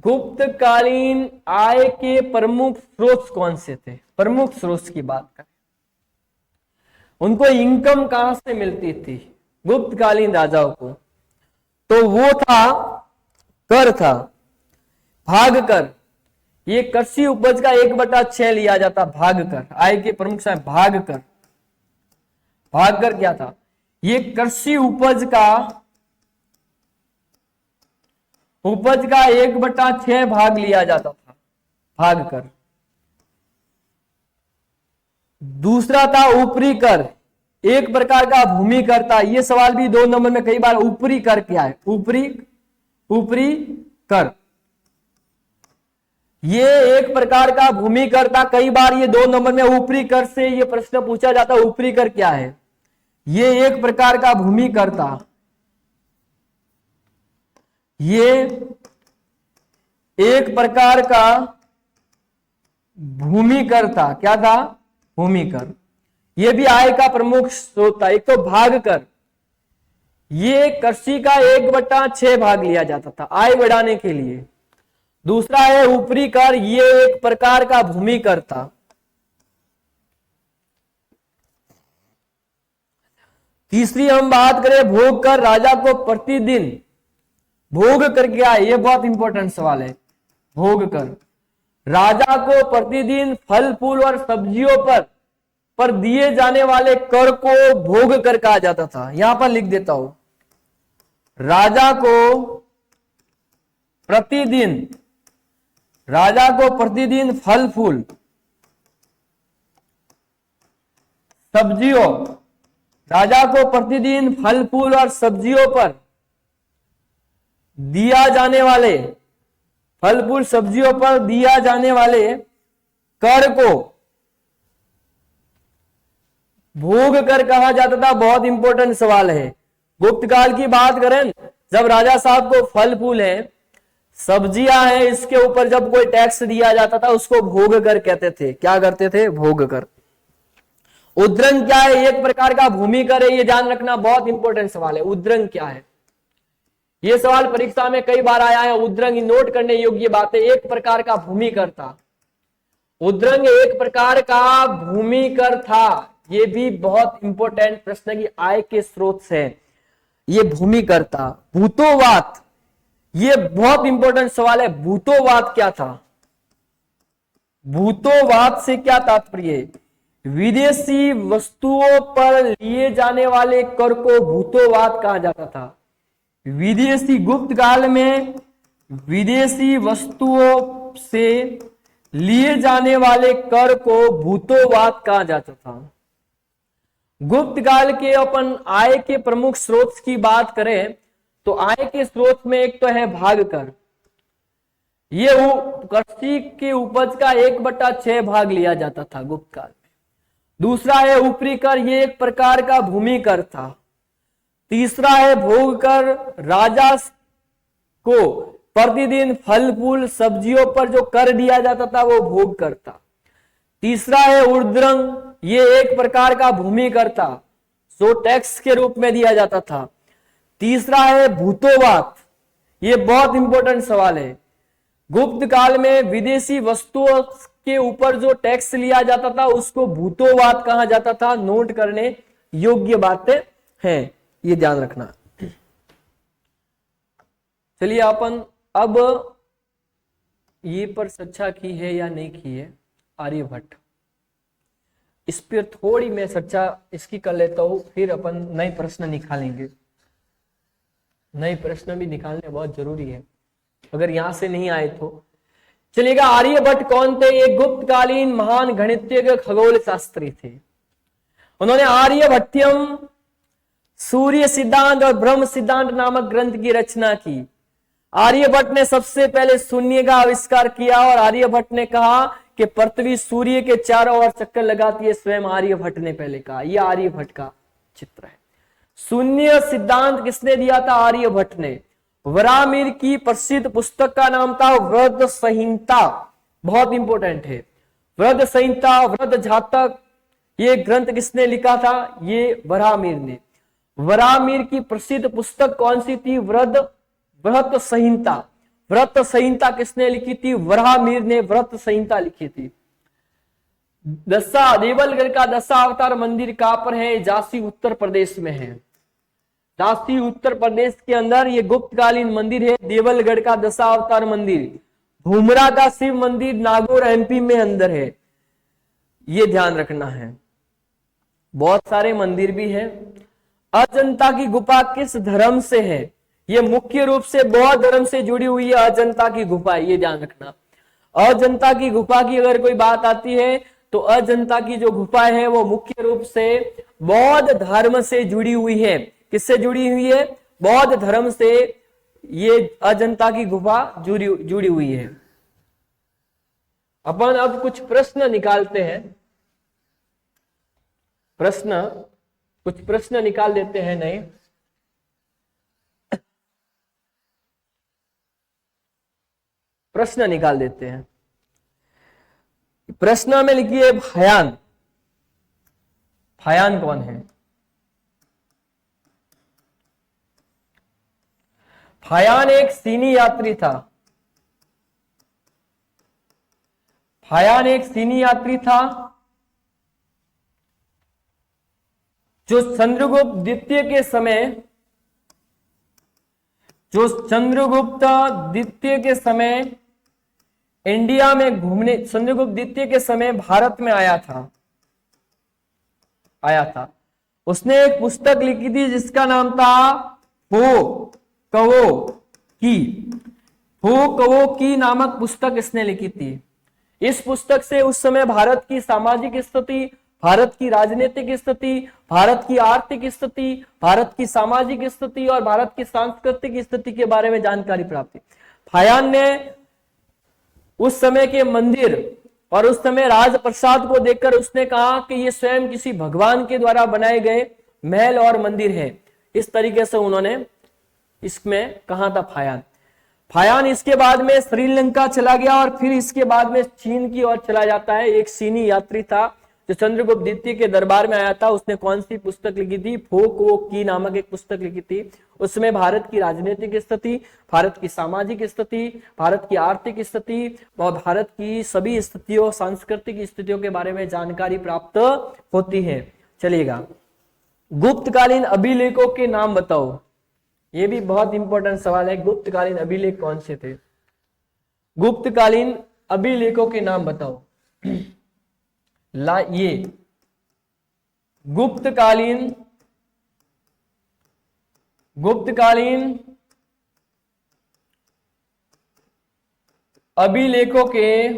A: गुप्तकालीन आय के प्रमुख स्रोत कौन से थे? प्रमुख स्रोत की बात करें, उनको इनकम कहां से मिलती थी गुप्तकालीन राजाओं को? तो वो था कर था, भाग कर। ये कृषि उपज का 1/6 लिया जाता, भाग कर। आय के प्रमुख से भाग कर। भाग कर क्या था? ये कृषि उपज का 1/6 भाग लिया जाता था, भाग कर। दूसरा था ऊपरी कर, एक प्रकार का भूमि कर था। ये सवाल भी 2 नंबर में कई बार, ऊपरी कर क्या है? ऊपरी कर, ये एक प्रकार का भूमि कर था। कई बार ये 2 नंबर में ऊपरी कर से ये प्रश्न पूछा जाता है, ऊपरी कर क्या है? ये एक प्रकार का भूमि कर था, ये एक प्रकार का भूमि कर था। क्या था? भूमि कर। ये भी आय का प्रमुख स्रोत था। एक तो भाग कर, ये कृषि का 1/6 भाग लिया जाता था आय बढ़ाने के लिए। दूसरा है ऊपरी कर, ये एक प्रकार का भूमि कर था। तीसरी हम बात करें भोग कर, राजा को प्रतिदिन भोग कर क्या है? ये बहुत इंपॉर्टेंट सवाल है। भोग कर, राजा को प्रतिदिन फल फूल और सब्जियों पर दिए जाने वाले कर को भोग कर कहा जाता था। यहां पर लिख देता हूं, राजा को प्रतिदिन फल फूल सब्जियों, राजा को प्रतिदिन फल फूल और सब्जियों पर दिया जाने वाले, फल फूल सब्जियों पर दिया जाने वाले कर को भोग कर कहा जाता था। बहुत इंपॉर्टेंट सवाल है। गुप्तकाल की बात करें, जब राजा साहब को फल फूल है, सब्जियां हैं, इसके ऊपर जब कोई टैक्स दिया जाता था उसको भोग कर कहते थे। क्या करते थे? भोग कर। उद्रंग क्या है? एक प्रकार का भूमि कर है। ये ध्यान रखना, बहुत इंपॉर्टेंट सवाल है। उद्रंग क्या है? ये सवाल परीक्षा में कई बार आया है। उद्रंग नोट करने योग्य बात है। एक प्रकार का भूमि कर था। उद्रंग एक प्रकार का भूमि कर था। ये भी बहुत इंपॉर्टेंट प्रश्न की आय के स्रोत से ये भूमि कर था। भूतोवाद, ये बहुत इंपॉर्टेंट सवाल है। भूतोवाद क्या था? भूतोवाद से क्या तात्पर्य? विदेशी वस्तुओं पर लिए जाने वाले कर को भूतोवाद कहा जाता था। विदेशी, गुप्त काल में विदेशी वस्तुओं से लिए जाने वाले कर को भूतोवाद कहा जाता था। गुप्त काल के अपन आय के प्रमुख स्रोत की बात करें तो आय के स्रोत में एक तो है भाग कर। ये कृषि के उपज का 1/6 भाग लिया जाता था गुप्त काल में। दूसरा है ऊपरी कर, ये एक प्रकार का भूमि कर था। तीसरा है भोग कर, राजा को प्रतिदिन फल फूल सब्जियों पर जो कर दिया जाता था वो भोग कर था। तीसरा है ऊर्ध्वंग, ये एक प्रकार का भूमि कर था जो टैक्स के रूप में दिया जाता था। तीसरा है भूतोवाद, ये बहुत इंपॉर्टेंट सवाल है। गुप्त काल में विदेशी वस्तुओं के ऊपर जो टैक्स लिया जाता था उसको भूतोवाद कहा जाता था। नोट करने योग्य बातें हैं, ये ध्यान रखना। चलिए अपन अब ये पर चर्चा की है या नहीं की है, आर्यभट्ट, इस पर थोड़ी मैं चर्चा इसकी कर लेता हूं, फिर अपन नए प्रश्न निकालेंगे। नए प्रश्न भी निकालने बहुत जरूरी है, अगर यहां से नहीं आए तो चलेगा। आर्यभट्ट कौन थे? ये गुप्तकालीन महान गणितज्ञ खगोल शास्त्री थे। उन्होंने आर्यभट्टियम, सूर्य सिद्धांत और ब्रह्म सिद्धांत नामक ग्रंथ की रचना की। आर्यभट्ट ने सबसे पहले शून्य का आविष्कार किया और आर्यभट्ट ने कहा कि पृथ्वी सूर्य के चारों ओर चक्कर लगाती है, स्वयं आर्यभट्ट ने पहले कहा। यह आर्यभट्ट का चित्र है। शून्य सिद्धांत किसने दिया था? आर्यभट्ट ने। वरामिर की प्रसिद्ध पुस्तक का नाम था वृहद संहिता, बहुत इंपॉर्टेंट है। वृहद संहिता, वृहद जातक, ये ग्रंथ किसने लिखा था? ये वरामिर ने। वरामिर की प्रसिद्ध पुस्तक कौन सी थी? वृहद संहिता। वृहद संहिता किसने लिखी थी? वरामिर ने वृहद संहिता लिखी थी। देवलगढ़ का दशावतार मंदिर कहां पर है? झांसी उत्तर प्रदेश में है। झांसी उत्तर प्रदेश के अंदर ये गुप्तकालीन मंदिर है, देवलगढ़ का दशावतार मंदिर। भूमरा का शिव मंदिर नागौर एमपी में अंदर है, ये ध्यान रखना है। बहुत सारे मंदिर भी है। अजंता की गुफा किस धर्म से है? ये मुख्य रूप से बौद्ध धर्म से जुड़ी हुई है अजंता की गुफा, ये ध्यान रखना। अजंता की गुफा की अगर कोई बात आती है तो अजंता की जो गुफा है वो मुख्य रूप से बौद्ध धर्म से जुड़ी हुई है। किससे जुड़ी हुई है? बौद्ध धर्म से ये अजंता की गुफा जुड़ी हुई है। अपन अब कुछ प्रश्न निकालते हैं। कुछ प्रश्न निकाल देते हैं नए। प्रश्न निकाल देते हैं। प्रश्न में लिखिए फायान। फायान कौन है? फायान एक चीनी यात्री था। फायान एक चीनी यात्री था जो चंद्रगुप्त द्वितीय के समय इंडिया में घूमने, चंद्रगुप्त द्वितीय के समय भारत में आया था। उसने एक पुस्तक लिखी थी जिसका नाम था हो कवो की नामक पुस्तक इसने लिखी थी। इस पुस्तक से उस समय भारत की सामाजिक स्थिति, भारत की राजनीतिक स्थिति, भारत की आर्थिक स्थिति, भारत की सामाजिक स्थिति और भारत की सांस्कृतिक स्थिति के बारे में जानकारी प्राप्त हुई। फायान ने उस समय के मंदिर और उस समय राजप्रसाद को देखकर उसने कहा कि ये स्वयं किसी भगवान के द्वारा बनाए गए महल और मंदिर है। इस तरीके से उन्होंने इसमें कहा था फायान इसके बाद में श्रीलंका चला गया और फिर इसके बाद में चीन की ओर चला जाता है। एक चीनी यात्री था जो चंद्रगुप्त द्वितीय के दरबार में आया था, उसने कौन सी पुस्तक लिखी थी? फोक वो की नामक एक पुस्तक लिखी थी। उसमें भारत की राजनीतिक स्थिति, भारत की सामाजिक स्थिति, भारत की आर्थिक स्थिति और भारत की सभी स्थितियों, सांस्कृतिक स्थितियों के बारे में जानकारी प्राप्त होती है। चलिएगा, गुप्तकालीन अभिलेखों के नाम बताओ। ये भी बहुत इंपॉर्टेंट सवाल है। गुप्तकालीन अभिलेख कौन से थे? गुप्तकालीन अभिलेखों के नाम बताओ। ये गुप्तकालीन अभिलेखों के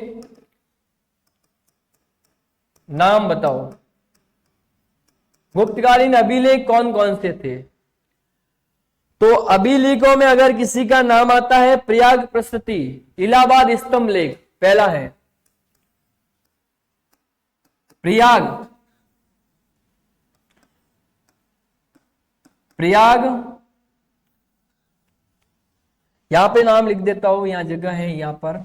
A: नाम बताओ। गुप्तकालीन अभिलेख कौन कौन से थे? तो अभिलेखों में अगर किसी का नाम आता है, प्रयाग प्रस्तुति, इलाहाबाद स्तंभ लेख पहला है। प्रयाग यहां पे नाम लिख देता हूं, यहां जगह है यहां पर।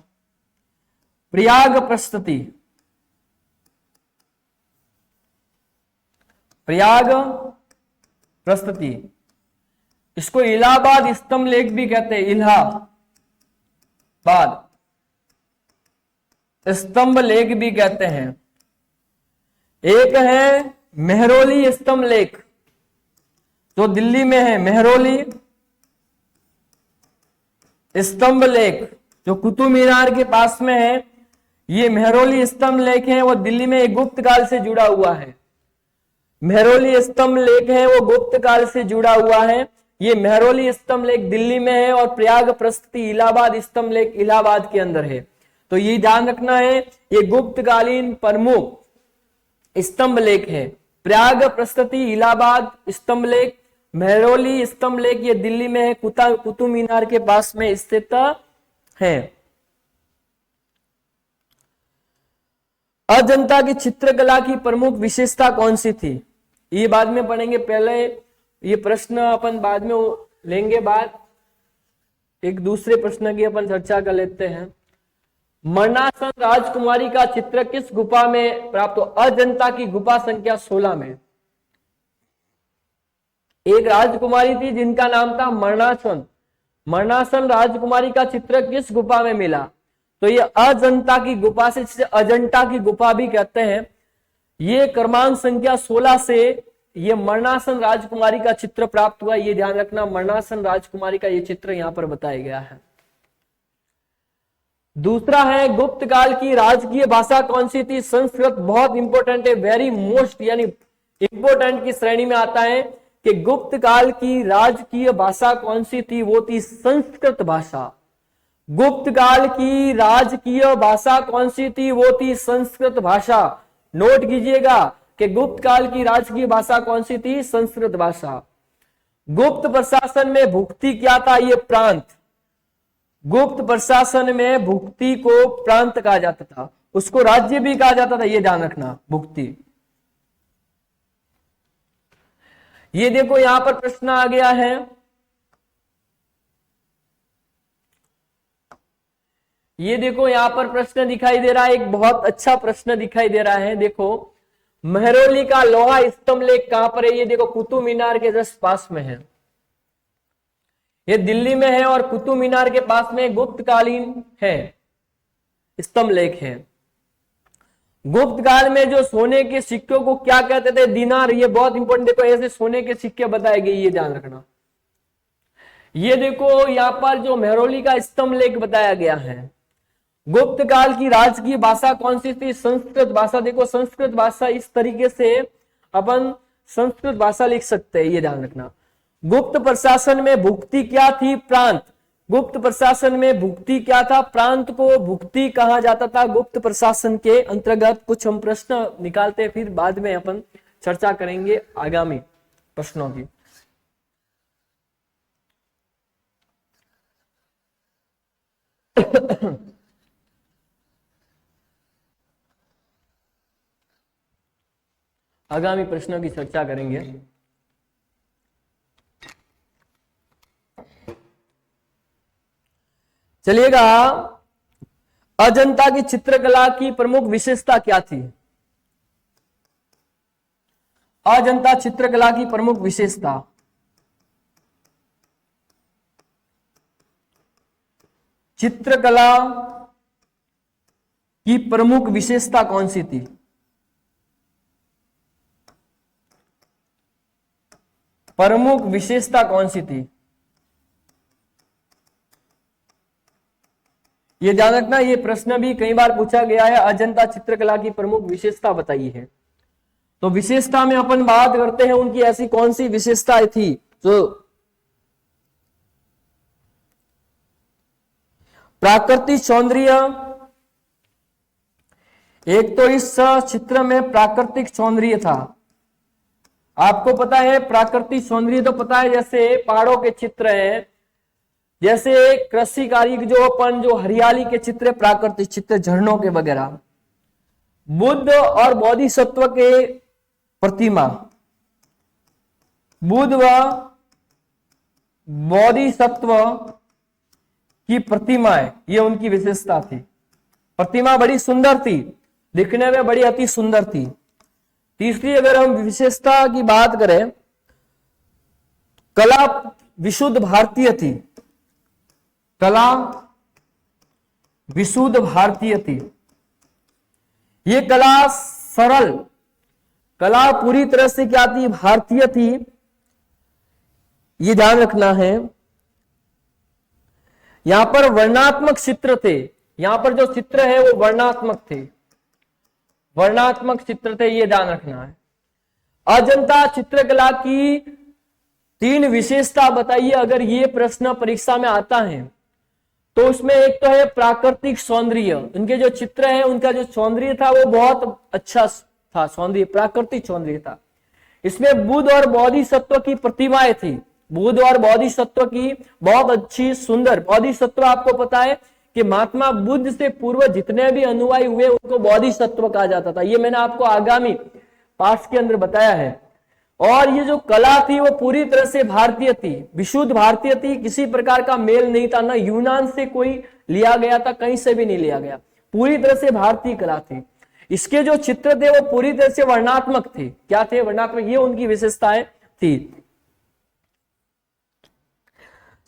A: प्रयाग प्रस्तुति, इसको इलाहाबाद स्तंभ लेख भी कहते हैं। इलाहाबाद स्तंभ लेख भी कहते हैं। एक है मेहरौली स्तंभ लेख, जो दिल्ली में है। मेहरौली स्तंभ लेख जो कुतुब मीनार के पास में है, ये मेहरौली स्तंभ लेख है। वो दिल्ली में गुप्त काल से जुड़ा हुआ है। मेहरौली स्तंभ लेख है, वो गुप्त काल से जुड़ा हुआ है। ये मेहरौली स्तंभ लेख दिल्ली में है और प्रयाग प्रस्तुति इलाहाबाद स्तंभ लेख इलाहाबाद के अंदर है। तो ये ध्यान रखना है, ये गुप्तकालीन प्रमुख स्तंभ लेख है। प्रयाग प्रस्तुति इलाहाबाद स्तंभ लेख, मेहरौली स्तंभ लेख ये दिल्ली में है, कुतुब मीनार के पास में स्थित है। अजंता की चित्रकला की प्रमुख विशेषता कौन सी थी? ये बाद में पढ़ेंगे, पहले ये प्रश्न अपन बाद में लेंगे। बाद एक दूसरे प्रश्न की अपन चर्चा कर लेते हैं। मरणासन राजकुमारी का चित्र किस गुफा में प्राप्त हो? अजंता की गुफा संख्या 16 में। एक राजकुमारी थी जिनका नाम था मरणासन राजकुमारी का चित्र किस गुफा में मिला? तो ये अजंता की गुफा से, जिसे अजंता की गुफा भी कहते हैं, ये क्रमांक संख्या 16 से ये मरणासन राजकुमारी का चित्र प्राप्त हुआ। ये ध्यान रखना, मरणासन राजकुमारी का ये चित्र यहां पर बताया गया है। दूसरा है, गुप्त काल की राजकीय भाषा कौन सी थी? संस्कृत। बहुत इंपॉर्टेंट है, वेरी मोस्ट यानी इंपॉर्टेंट की श्रेणी में आता है कि गुप्त काल की राजकीय भाषा कौन सी थी? वो थी संस्कृत भाषा। गुप्त काल की राजकीय भाषा कौन सी थी? वो थी संस्कृत भाषा। नोट कीजिएगा कि गुप्त काल की राजकीय भाषा कौन सी थी? संस्कृत भाषा। गुप्त प्रशासन में भुक्ति क्या था? ये प्रांत। गुप्त प्रशासन में भुक्ति को प्रांत कहा जाता था, उसको राज्य भी कहा जाता था। ये ध्यान रखना, भुक्ति। ये देखो यहां पर प्रश्न आ गया है, ये देखो यहां पर प्रश्न दिखाई दे रहा है, एक बहुत अच्छा प्रश्न दिखाई दे रहा है। देखो, मेहरौली का लोहा स्तंभ लेख कहां पर है? ये देखो कुतुब मीनार के जस्ट पास में है। ये दिल्ली में है और कुतुब मीनार के पास में गुप्तकालीन है, स्तंभ लेख है। गुप्त काल में जो सोने के सिक्कों को क्या कहते थे? दिनार। ये बहुत इंपॉर्टेंट, देखो ऐसे सोने के सिक्के बताए गए, ये ध्यान रखना। ये देखो यहां पर जो मेहरौली का स्तंभ लेख बताया गया है। गुप्त काल की राजकीय भाषा कौन सी थी? संस्कृत भाषा। देखो संस्कृत भाषा, इस तरीके से अपन संस्कृत भाषा लिख सकते हैं, ये ध्यान रखना। गुप्त प्रशासन में भुक्ति क्या थी? प्रांत। गुप्त प्रशासन में भुक्ति क्या था? प्रांत को भुक्ति कहा जाता था। गुप्त प्रशासन के अंतर्गत कुछ हम प्रश्न निकालते हैं, फिर बाद में अपन चर्चा करेंगे आगामी प्रश्नों की। आगामी प्रश्नों की चर्चा करेंगे। चलिएगा, अजंता की चित्रकला की प्रमुख विशेषता क्या थी? अजंता चित्रकला की प्रमुख विशेषता। चित्रकला की प्रमुख विशेषता कौन सी थी? प्रमुख विशेषता कौन सी थी? ये ध्यान रखना, ये प्रश्न भी कई बार पूछा गया है। अजंता चित्रकला की प्रमुख विशेषता बताइए है। तो विशेषता में अपन बात करते हैं उनकी ऐसी कौन सी विशेषताएं थी जो प्राकृतिक सौंदर्य। एक तो इस चित्र में प्राकृतिक सौंदर्य था। आपको पता है प्राकृतिक सौंदर्य तो पता है, जैसे पहाड़ों के चित्र हैं, जैसे कृषि कार्य जो अपन जो हरियाली के चित्र, प्राकृतिक चित्र, झरनों के वगैरह। बुद्ध और बोधिसत्व के प्रतिमा, बुद्ध व बोधिसत्व की प्रतिमाएं, ये उनकी विशेषता थी। प्रतिमा बड़ी सुंदर थी, दिखने में बड़ी अति सुंदर थी। तीसरी अगर हम विशेषता की बात करें, कला विशुद्ध भारतीय थी। कला विशुद्ध भारतीय थी। ये कला सरल, कला पूरी तरह से क्या थी? भारतीय थी। ये ध्यान रखना है। यहां पर वर्णात्मक चित्र थे, यहां पर जो चित्र है वो वर्णात्मक थे, वर्णात्मक चित्र थे, ये ध्यान रखना है। अजंता चित्रकला की 3 विशेषता बताइए अगर ये प्रश्न परीक्षा में आता है तो। उसमें एक तो है प्राकृतिक सौंदर्य, उनके जो चित्र है उनका जो सौंदर्य था वो बहुत अच्छा था, सौंदर्य, प्राकृतिक सौंदर्य था। इसमें बुद्ध और बोधिसत्व की प्रतिमाएं थी, बुद्ध और बोधिसत्व की बहुत अच्छी सुंदर। बोधिसत्व आपको पता है कि महात्मा बुद्ध से पूर्व जितने भी अनुयायी हुए उनको बोधिसत्व कहा जाता था। ये मैंने आपको आगामी पाठ के अंदर बताया है। और ये जो कला थी वो पूरी तरह से भारतीय थी, विशुद्ध भारतीय थी, किसी प्रकार का मेल नहीं था, ना यूनान से कोई लिया गया था, कहीं से भी नहीं लिया गया, पूरी तरह से भारतीय कला थी। इसके जो चित्र थे वो पूरी तरह से वर्णात्मक थे। क्या थे? वर्णात्मक। ये उनकी विशेषताएं थी।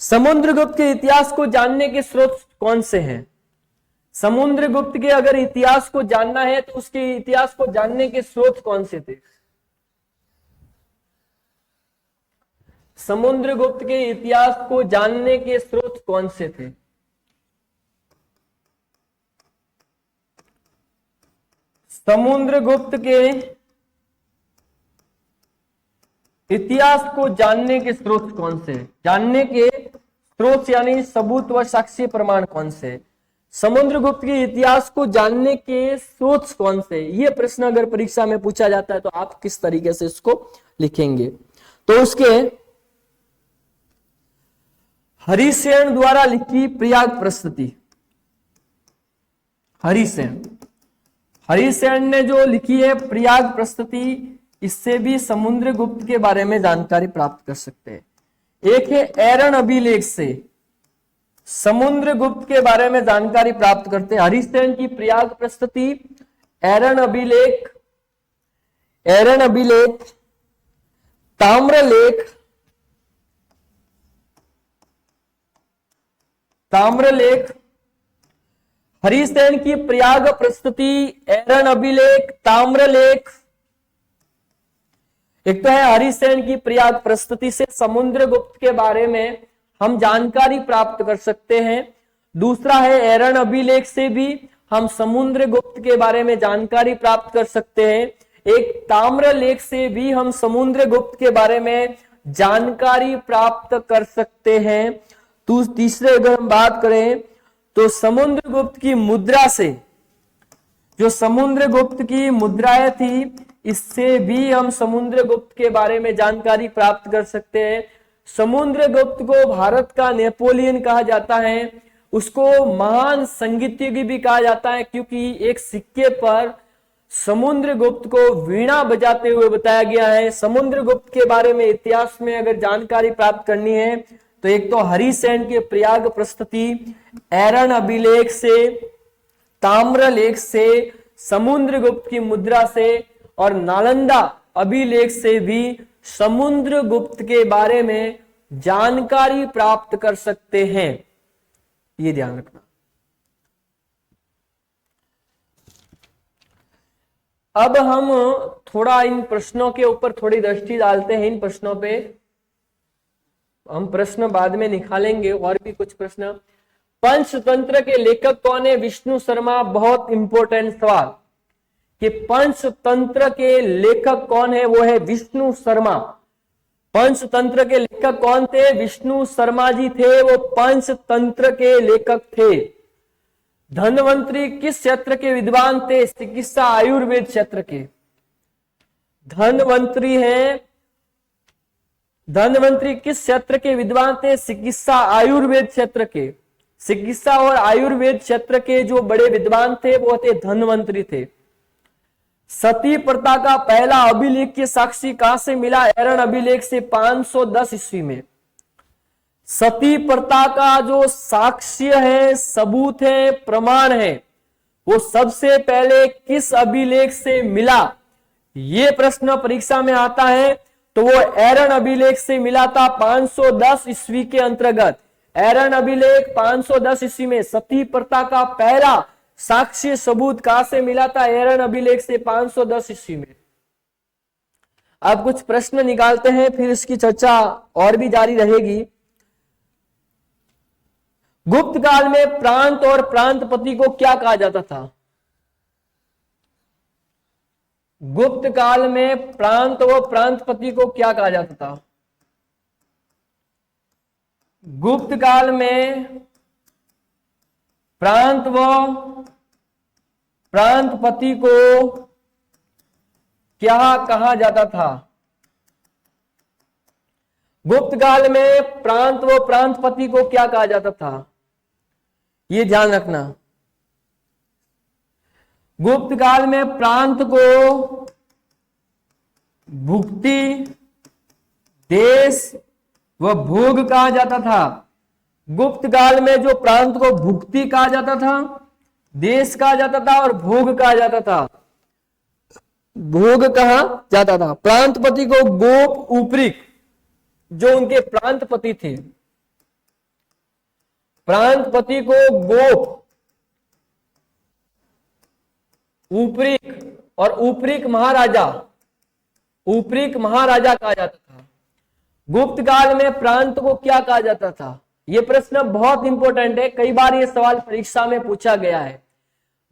A: समुद्रगुप्त के इतिहास को जानने के स्रोत कौन से हैं? समुद्रगुप्त के अगर इतिहास को जानना है तो उसके इतिहास को जानने के स्रोत कौन से थे? समुद्रगुप्त के इतिहास को जानने के स्रोत कौन से थे? समुद्रगुप्त के इतिहास को जानने के स्रोत कौन से? जानने के स्रोत यानी सबूत व साक्ष्य प्रमाण कौन से? समुद्रगुप्त के इतिहास को जानने के स्रोत कौन से? ये प्रश्न अगर परीक्षा में पूछा जाता है तो आप किस तरीके से इसको लिखेंगे? तो उसके हरिसेन द्वारा लिखी प्रयाग प्रस्तुति, हरिसेन ने जो लिखी है प्रयाग प्रस्तुति, इससे भी समुद्रगुप्त के बारे में जानकारी प्राप्त कर सकते हैं। एक है एरन अभिलेख से समुद्रगुप्त के बारे में जानकारी प्राप्त करते हैं। हरिसेन की प्रयाग प्रस्तुति, एरन अभिलेख, ताम्रलेख, हरिसेन की प्रयाग प्रस्तुति, एरन अभिलेख, ताम्रलेख। एक तो है हरिसेन की प्रयाग प्रस्तुति से समुद्रगुप्त के बारे में हम जानकारी प्राप्त कर सकते हैं। दूसरा है एरन अभिलेख से भी हम समुद्रगुप्त के बारे में जानकारी प्राप्त कर सकते हैं। एक ताम्रलेख से भी हम समुद्रगुप्त के बारे में जानकारी प्राप्त कर सकते हैं। तो तीसरे अगर हम बात करें तो समुद्रगुप्त की मुद्रा से, जो समुद्रगुप्त की मुद्राएं थी, इससे भी हम समुद्रगुप्त के बारे में जानकारी प्राप्त कर सकते हैं। समुद्रगुप्त को भारत का नेपोलियन कहा जाता है, उसको महान संगीतज्ञ भी कहा जाता है, क्योंकि एक सिक्के पर समुद्रगुप्त को वीणा बजाते हुए बताया गया है। समुद्रगुप्त के बारे में इतिहास में अगर जानकारी प्राप्त करनी है तो एक तो हरिसेन के प्रयाग प्रस्तुति, एरन अभिलेख से, ताम्रलेख से, समुद्रगुप्त की मुद्रा से और नालंदा अभिलेख से भी समुद्रगुप्त के बारे में जानकारी प्राप्त कर सकते हैं। ये ध्यान रखना। अब हम थोड़ा इन प्रश्नों के ऊपर थोड़ी दृष्टि डालते हैं। इन प्रश्नों पे हम प्रश्न बाद में निकालेंगे, और भी कुछ प्रश्न। पंचतंत्र के लेखक कौन है? विष्णु शर्मा। बहुत इंपॉर्टेंट सवाल कि पंचतंत्र के लेखक कौन है? वो है विष्णु शर्मा। पंचतंत्र के लेखक कौन थे? विष्णु शर्मा जी थे, वो पंचतंत्र के लेखक थे। धन्वंतरी किस क्षेत्र के विद्वान थे? चिकित्सा आयुर्वेद क्षेत्र के। धन्वंतरी किस क्षेत्र के विद्वान थे? चिकित्सा आयुर्वेद क्षेत्र के। चिकित्सा और आयुर्वेद क्षेत्र के जो बड़े विद्वान थे वो थे धन्वंतरी थे। सती प्रथा का पहला अभिलेख के साक्षी कहां से मिला? एरन अभिलेख से 510 ईस्वी में। सती प्रथा का जो साक्ष्य है, सबूत है, प्रमाण है, वो सबसे पहले किस अभिलेख से मिला? ये प्रश्न परीक्षा में आता है तो वो एरन अभिलेख से मिला था 510 ईस्वी के अंतर्गत। एरन अभिलेख 510 ईस्वी में सती प्रथा का पहला साक्ष्य सबूत कहां से मिला था? एरन अभिलेख से 510 ईस्वी में। अब कुछ प्रश्न निकालते हैं, फिर इसकी चर्चा और भी जारी रहेगी। गुप्त काल में प्रांत और प्रांतपति को क्या कहा जाता था? गुप्त काल में प्रांत व प्रांतपति को क्या कहा जाता था? गुप्त काल में प्रांत व प्रांतपति को क्या कहा जाता था? गुप्त काल में प्रांत व प्रांतपति को क्या कहा जाता था? ये ध्यान रखना। गुप्त काल में प्रांत को भुक्ति, देश व भोग कहा जाता था। गुप्त काल में जो प्रांत को भुक्ति कहा जाता था, देश कहा जाता था और भोग कहा जाता था। भोग कहा जाता था। प्रांतपति को गोप, उपरिक, जो उनके प्रांतपति थे, प्रांतपति को गोप, उपरिक और उपरिक महाराजा, उपरिक महाराजा कहा जाता था। गुप्त काल में प्रांत को क्या कहा जाता था? यह प्रश्न बहुत इंपॉर्टेंट है, कई बार यह सवाल परीक्षा में पूछा गया है।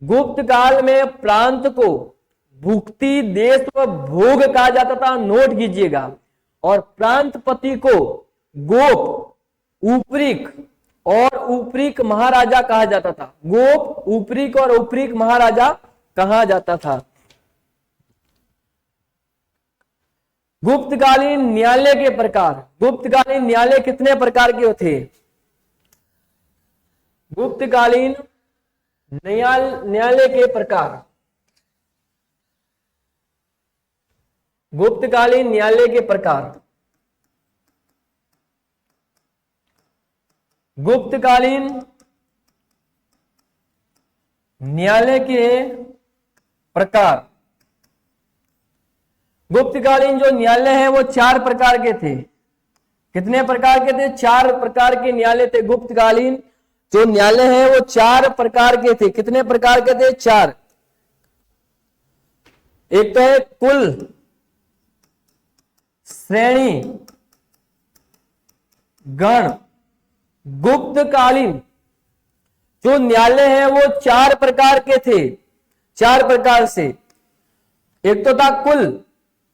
A: गुप्त काल में प्रांत को भुक्ति, देश व भोग कहा जाता था, नोट कीजिएगा। और प्रांतपति को गोप, उपरिक और उपरिक महाराजा कहा जाता था। गोप, उपरिक और उपरिक महाराजा कहा जाता था। गुप्तकालीन न्यायालय के प्रकार। गुप्तकालीन न्यायालय कितने प्रकार के थे? गुप्तकालीन न्यायालय के प्रकार। गुप्तकालीन न्यायालय के प्रकार। गुप्तकालीन न्यायालय के प्रकार। गुप्तकालीन जो न्यायालय है वो 4 प्रकार के थे। कितने प्रकार के थे? 4 प्रकार के न्यायालय थे। गुप्तकालीन जो न्यायालय है वो 4 प्रकार के थे। कितने प्रकार के थे? 4। एक तो है कुल, श्रेणी, गण। गुप्तकालीन जो न्यायालय है वो 4 प्रकार के थे। 4 प्रकार से, एक तो था कुल,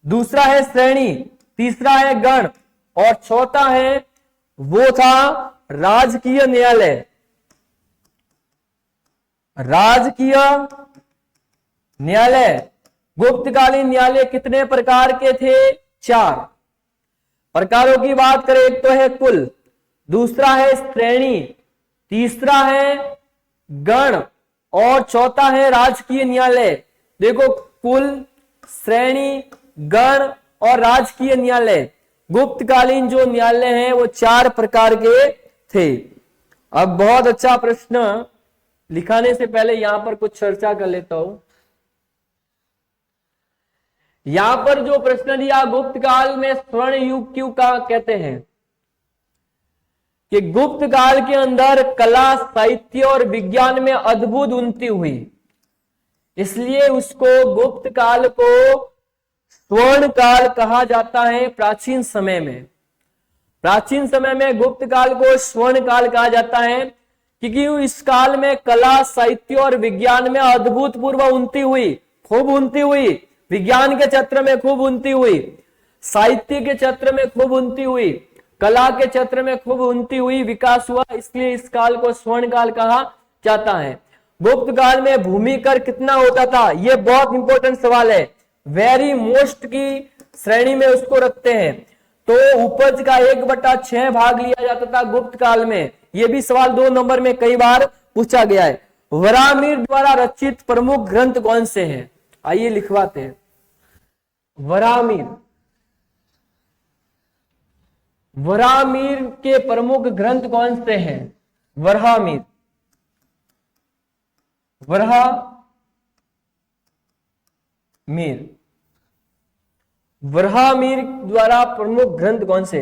A: दूसरा है श्रेणी, तीसरा है गण और चौथा है वो था राजकीय न्यायालय। राजकीय न्यायालय। गुप्तकालीन न्यायालय कितने प्रकार के थे? 4 प्रकारों की बात करें, एक तो है कुल, दूसरा है श्रेणी, तीसरा है गण और चौथा है राजकीय न्यायालय। देखो, कुल, श्रेणी, गण और राजकीय न्यायालय। गुप्तकालीन जो न्यायालय है वो 4 प्रकार के थे। अब बहुत अच्छा प्रश्न, लिखाने से पहले यहां पर कुछ चर्चा कर लेता हूं। यहां पर जो प्रश्न दिया, गुप्त काल में स्वर्ण युग क्यों कहते हैं? कि गुप्त काल के अंदर कला, साहित्य और विज्ञान में अद्भुत उन्नति हुई, इसलिए उसको गुप्त काल को स्वर्ण काल कहा जाता है। प्राचीन समय में गुप्त काल को स्वर्ण काल कहा जाता है, क्योंकि इस काल में कला, साहित्य और विज्ञान में अभूतपूर्व उन्नति हुई, खूब उन्नति हुई। विज्ञान के क्षेत्र में खूब उन्नति हुई, साहित्य के क्षेत्र में खूब उन्नति हुई, कला के क्षेत्र में खूब उन्नति हुई, विकास हुआ, इसलिए इस काल को स्वर्ण काल कहा जाता है। गुप्त काल में भूमि कर कितना होता था? यह बहुत इंपॉर्टेंट सवाल है, वेरी मोस्ट की श्रेणी में उसको रखते हैं। तो उपज का 1/6 भाग लिया जाता था गुप्त काल में। यह भी सवाल 2 नंबर में कई बार पूछा गया है। वराहमिहिर द्वारा रचित प्रमुख ग्रंथ कौन से हैं? आइए लिखवाते हैं। वराहमिहिर के प्रमुख ग्रंथ कौन से हैं? वराहमिहिर द्वारा प्रमुख ग्रंथ कौन से?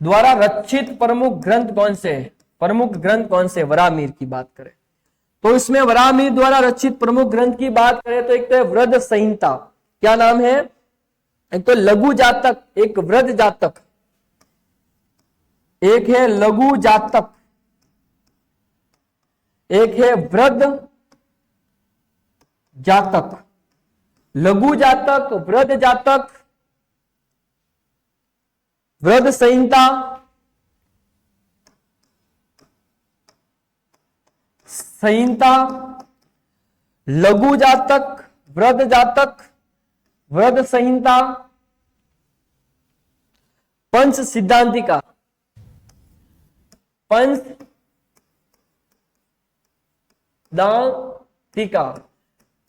A: द्वारा रचित प्रमुख ग्रंथ कौन से? वराहमिहिर की बात करें तो इसमें वराहमिहिर द्वारा रचित प्रमुख ग्रंथ की बात करें तो एक तो है वृद्ध संहिता। क्या नाम है? एक तो लघु जातक, एक वृद्ध जातक, एक है लघु जातक, एक है वृद्ध जातक। लघु जातक, वृद्ध जातक, वृद्ध संहिता, लघु जातक, वृद्ध जातक, वृद्ध संहिता, पंच सिद्धांतिका।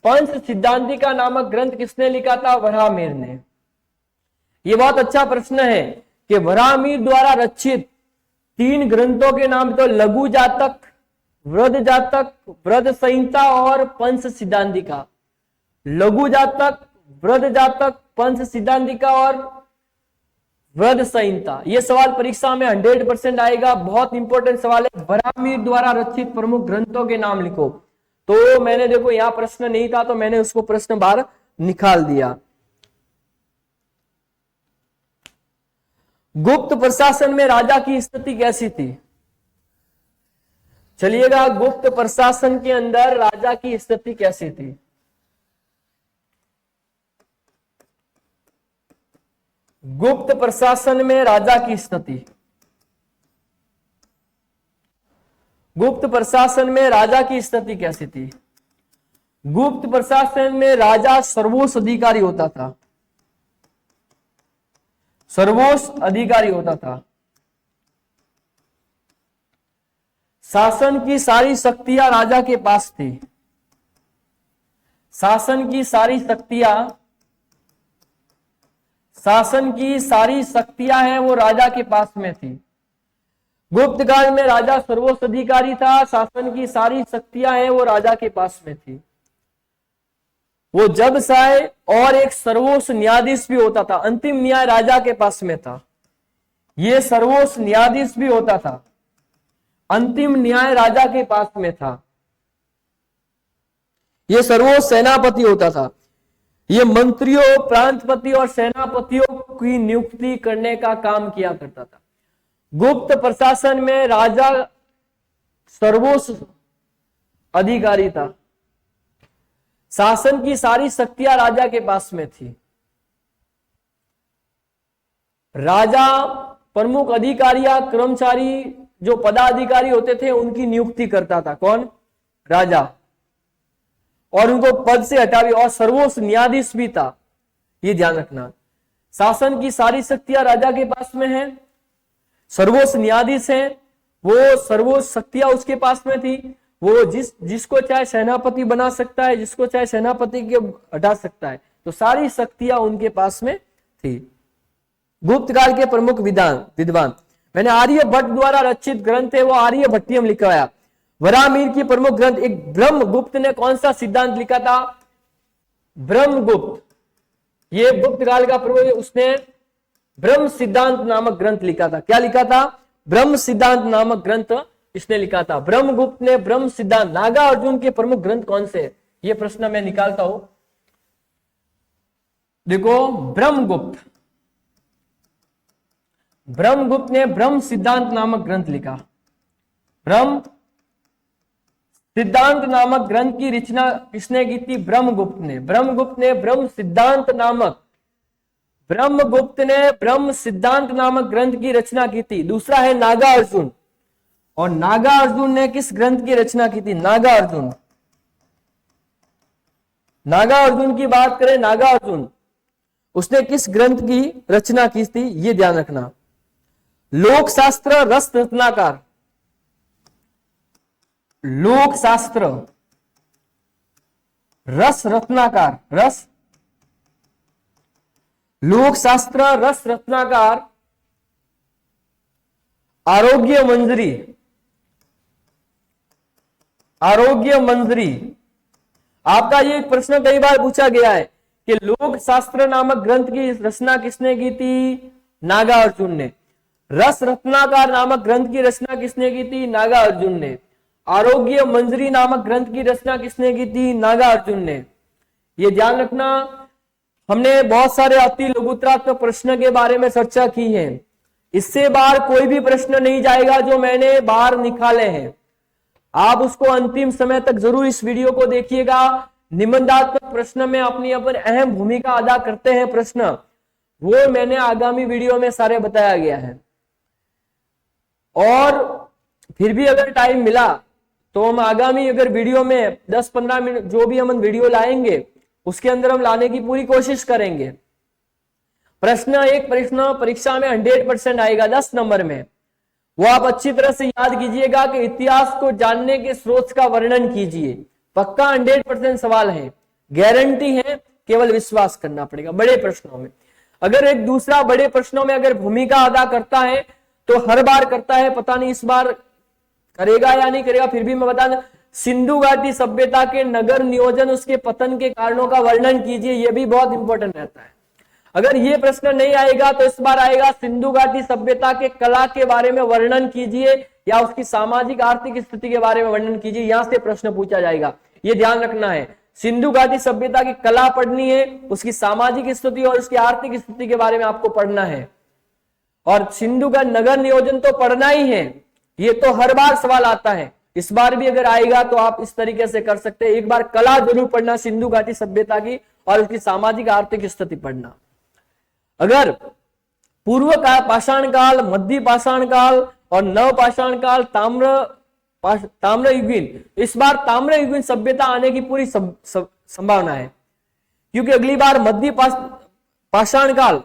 A: पंच सिद्धांतिका नामक ग्रंथ किसने लिखा था? वराहमिहिर ने। यह बहुत अच्छा प्रश्न है कि वराहमिहिर द्वारा रचित 3 ग्रंथों के नाम तो लघु जातक, वृद्ध जातक, वृद्ध संहिता और पंच सिद्धांतिका। लघु जातक, वृद्ध जातक, पंच सिद्धांतिका और वृद्ध संहिता। यह सवाल परीक्षा में 100% आएगा, बहुत इंपॉर्टेंट सवाल है। वराहमिहिर द्वारा रचित प्रमुख ग्रंथों के नाम लिखो। तो मैंने देखो यहां प्रश्न नहीं था तो मैंने उसको प्रश्न बाहर निकाल दिया। गुप्त प्रशासन में राजा की स्थिति कैसी थी? चलिएगा, गुप्त प्रशासन के अंदर राजा की स्थिति कैसी थी? गुप्त प्रशासन में राजा की स्थिति, गुप्त प्रशासन में राजा की स्थिति कैसी थी? गुप्त प्रशासन में राजा सर्वोच्च अधिकारी होता था, सर्वोच्च अधिकारी होता था। शासन की सारी शक्तियां राजा के पास थी, शासन की सारी शक्तियां हैं वो राजा के पास में थी। गुप्त काल में राजा सर्वोच्च अधिकारी था, शासन की सारी शक्तियां हैं वो राजा के पास में थी। वो जज चाहे और एक सर्वोच्च न्यायाधीश भी होता था, अंतिम न्याय राजा के पास में था। ये सर्वोच्च न्यायाधीश भी होता था, अंतिम न्याय राजा के पास में था। ये सर्वोच्च सेनापति होता था, ये मंत्रियों, प्रांतपति और सेनापतियों की नियुक्ति करने का काम किया करता था। गुप्त प्रशासन में राजा सर्वोच्च अधिकारी था, शासन की सारी शक्तियां राजा के पास में थी। राजा प्रमुख अधिकारियां, कर्मचारी, जो पदाधिकारी होते थे उनकी नियुक्ति करता था। कौन? राजा। और उनको पद से हटा भी, और सर्वोच्च न्यायाधीश भी था, ये ध्यान रखना। शासन की सारी शक्तियां राजा के पास में है, सर्वोच्च न्यायाधीश है, वो सर्वोच्च शक्तियां उसके पास में थी। वो जिसको चाहे सेनापति बना सकता है, जिसको चाहे सेनापति के हटा सकता है, तो सारी शक्तियां उनके पास में थी। गुप्त काल के प्रमुख विद्वान, मैंने आर्यभट्ट द्वारा रचित ग्रंथ है वो आर्यभट्टियम लिखवाया। वराहमिहिर की प्रमुख ग्रंथ, एक ब्रह्मगुप्त ने कौन सा सिद्धांत लिखा था? ब्रह्मगुप्त, ये गुप्त काल का प्रमुख, उसने ब्रह्म सिद्धांत नामक ग्रंथ लिखा था। क्या लिखा था? ब्रह्म सिद्धांत नामक ग्रंथ इसने लिखा था। ब्रह्मगुप्त ने ब्रह्म सिद्धांत। नागा अर्जुन के प्रमुख ग्रंथ कौन से? ये प्रश्न मैं निकालता हूं। देखो, ब्रह्मगुप्त ने ब्रह्म सिद्धांत नामक ग्रंथ लिखा। ब्रह्म सिद्धांत नामक ग्रंथ की रचना किसने की थी? ब्रह्मगुप्त ने। ब्रह्मगुप्त ने ब्रह्म सिद्धांत नामक ग्रंथ की रचना की थी। दूसरा है नागा अर्जुन, और नागा अर्जुन ने किस ग्रंथ की रचना की थी? नागा अर्जुन की बात करें, नागा अर्जुन, उसने किस ग्रंथ की रचना की थी? ये ध्यान रखना। लोकशास्त्र रस रत्नाकार, लोकशास्त्र रस रत्नाकार, लोकशास्त्र रस रत्नाकार, आरोग्य मंजरी। आपका ये प्रश्न कई बार पूछा गया है कि लोकशास्त्र नामक ग्रंथ की रचना किसने की थी? नागा अर्जुन ने। रस रत्नाकार नामक ग्रंथ की रचना किसने की थी? नागा अर्जुन ने। आरोग्य मंजरी नामक ग्रंथ की रचना किसने की थी? नागा अर्जुन ने। ये ध्यान रखना। हमने बहुत सारे अति लघुतरात्मक प्रश्न के बारे में चर्चा की है। इससे बाहर कोई भी प्रश्न नहीं जाएगा जो मैंने बाहर निकाले हैं। आप उसको अंतिम समय तक जरूर इस वीडियो को देखिएगा। निबंधात्मक प्रश्न में अपनी अहम भूमिका अदा करते हैं प्रश्न, वो मैंने आगामी वीडियो में सारे बताया गया है। और फिर भी अगर टाइम मिला तो हम आगामी अगर वीडियो में 10-15 मिनट जो भी हम वीडियो लाएंगे उसके अंदर हम लाने की पूरी कोशिश करेंगे। एक प्रश्न परीक्षा में 100% आएगा 10 नंबर में, वो आप अच्छी तरह से याद कीजिएगा कि इतिहास को जानने के स्रोत का वर्णन कीजिए। पक्का 100% सवाल है, गारंटी है, केवल विश्वास करना पड़ेगा। बड़े प्रश्नों में अगर एक दूसरा बड़े प्रश्नों में अगर भूमिका अदा करता है तो हर बार करता है, पता नहीं इस बार करेगा या नहीं करेगा, फिर भी मैं बता दूं, सिंधु घाटी सभ्यता के नगर नियोजन, उसके पतन के कारणों का वर्णन कीजिए। यह भी बहुत इंपॉर्टेंट रहता है। अगर ये प्रश्न नहीं आएगा तो इस बार आएगा सिंधु घाटी सभ्यता के कला के बारे में वर्णन कीजिए या उसकी सामाजिक आर्थिक स्थिति के बारे में वर्णन कीजिए। यहां से प्रश्न पूछा जाएगा, ये ध्यान रखना है। सिंधु घाटी सभ्यता की कला पढ़नी है, उसकी सामाजिक स्थिति और उसकी आर्थिक स्थिति के बारे में आपको पढ़ना है। और सिंधु का नगर नियोजन तो पढ़ना ही है, ये तो हर बार सवाल आता है। इस बार भी अगर आएगा तो आप इस तरीके से कर सकते हैं, एक बार कला जरूर पढ़ना सिंधु घाटी सभ्यता की और उसकी सामाजिक आर्थिक स्थिति पढ़ना। अगर पूर्व का पाषाण काल, मध्य पाषाण काल और नव पाषाण काल, ताम्र युगीन, इस बार ताम्र युगीन सभ्यता आने की पूरी संभावना है, क्योंकि अगली बार मध्य पाषाण काल,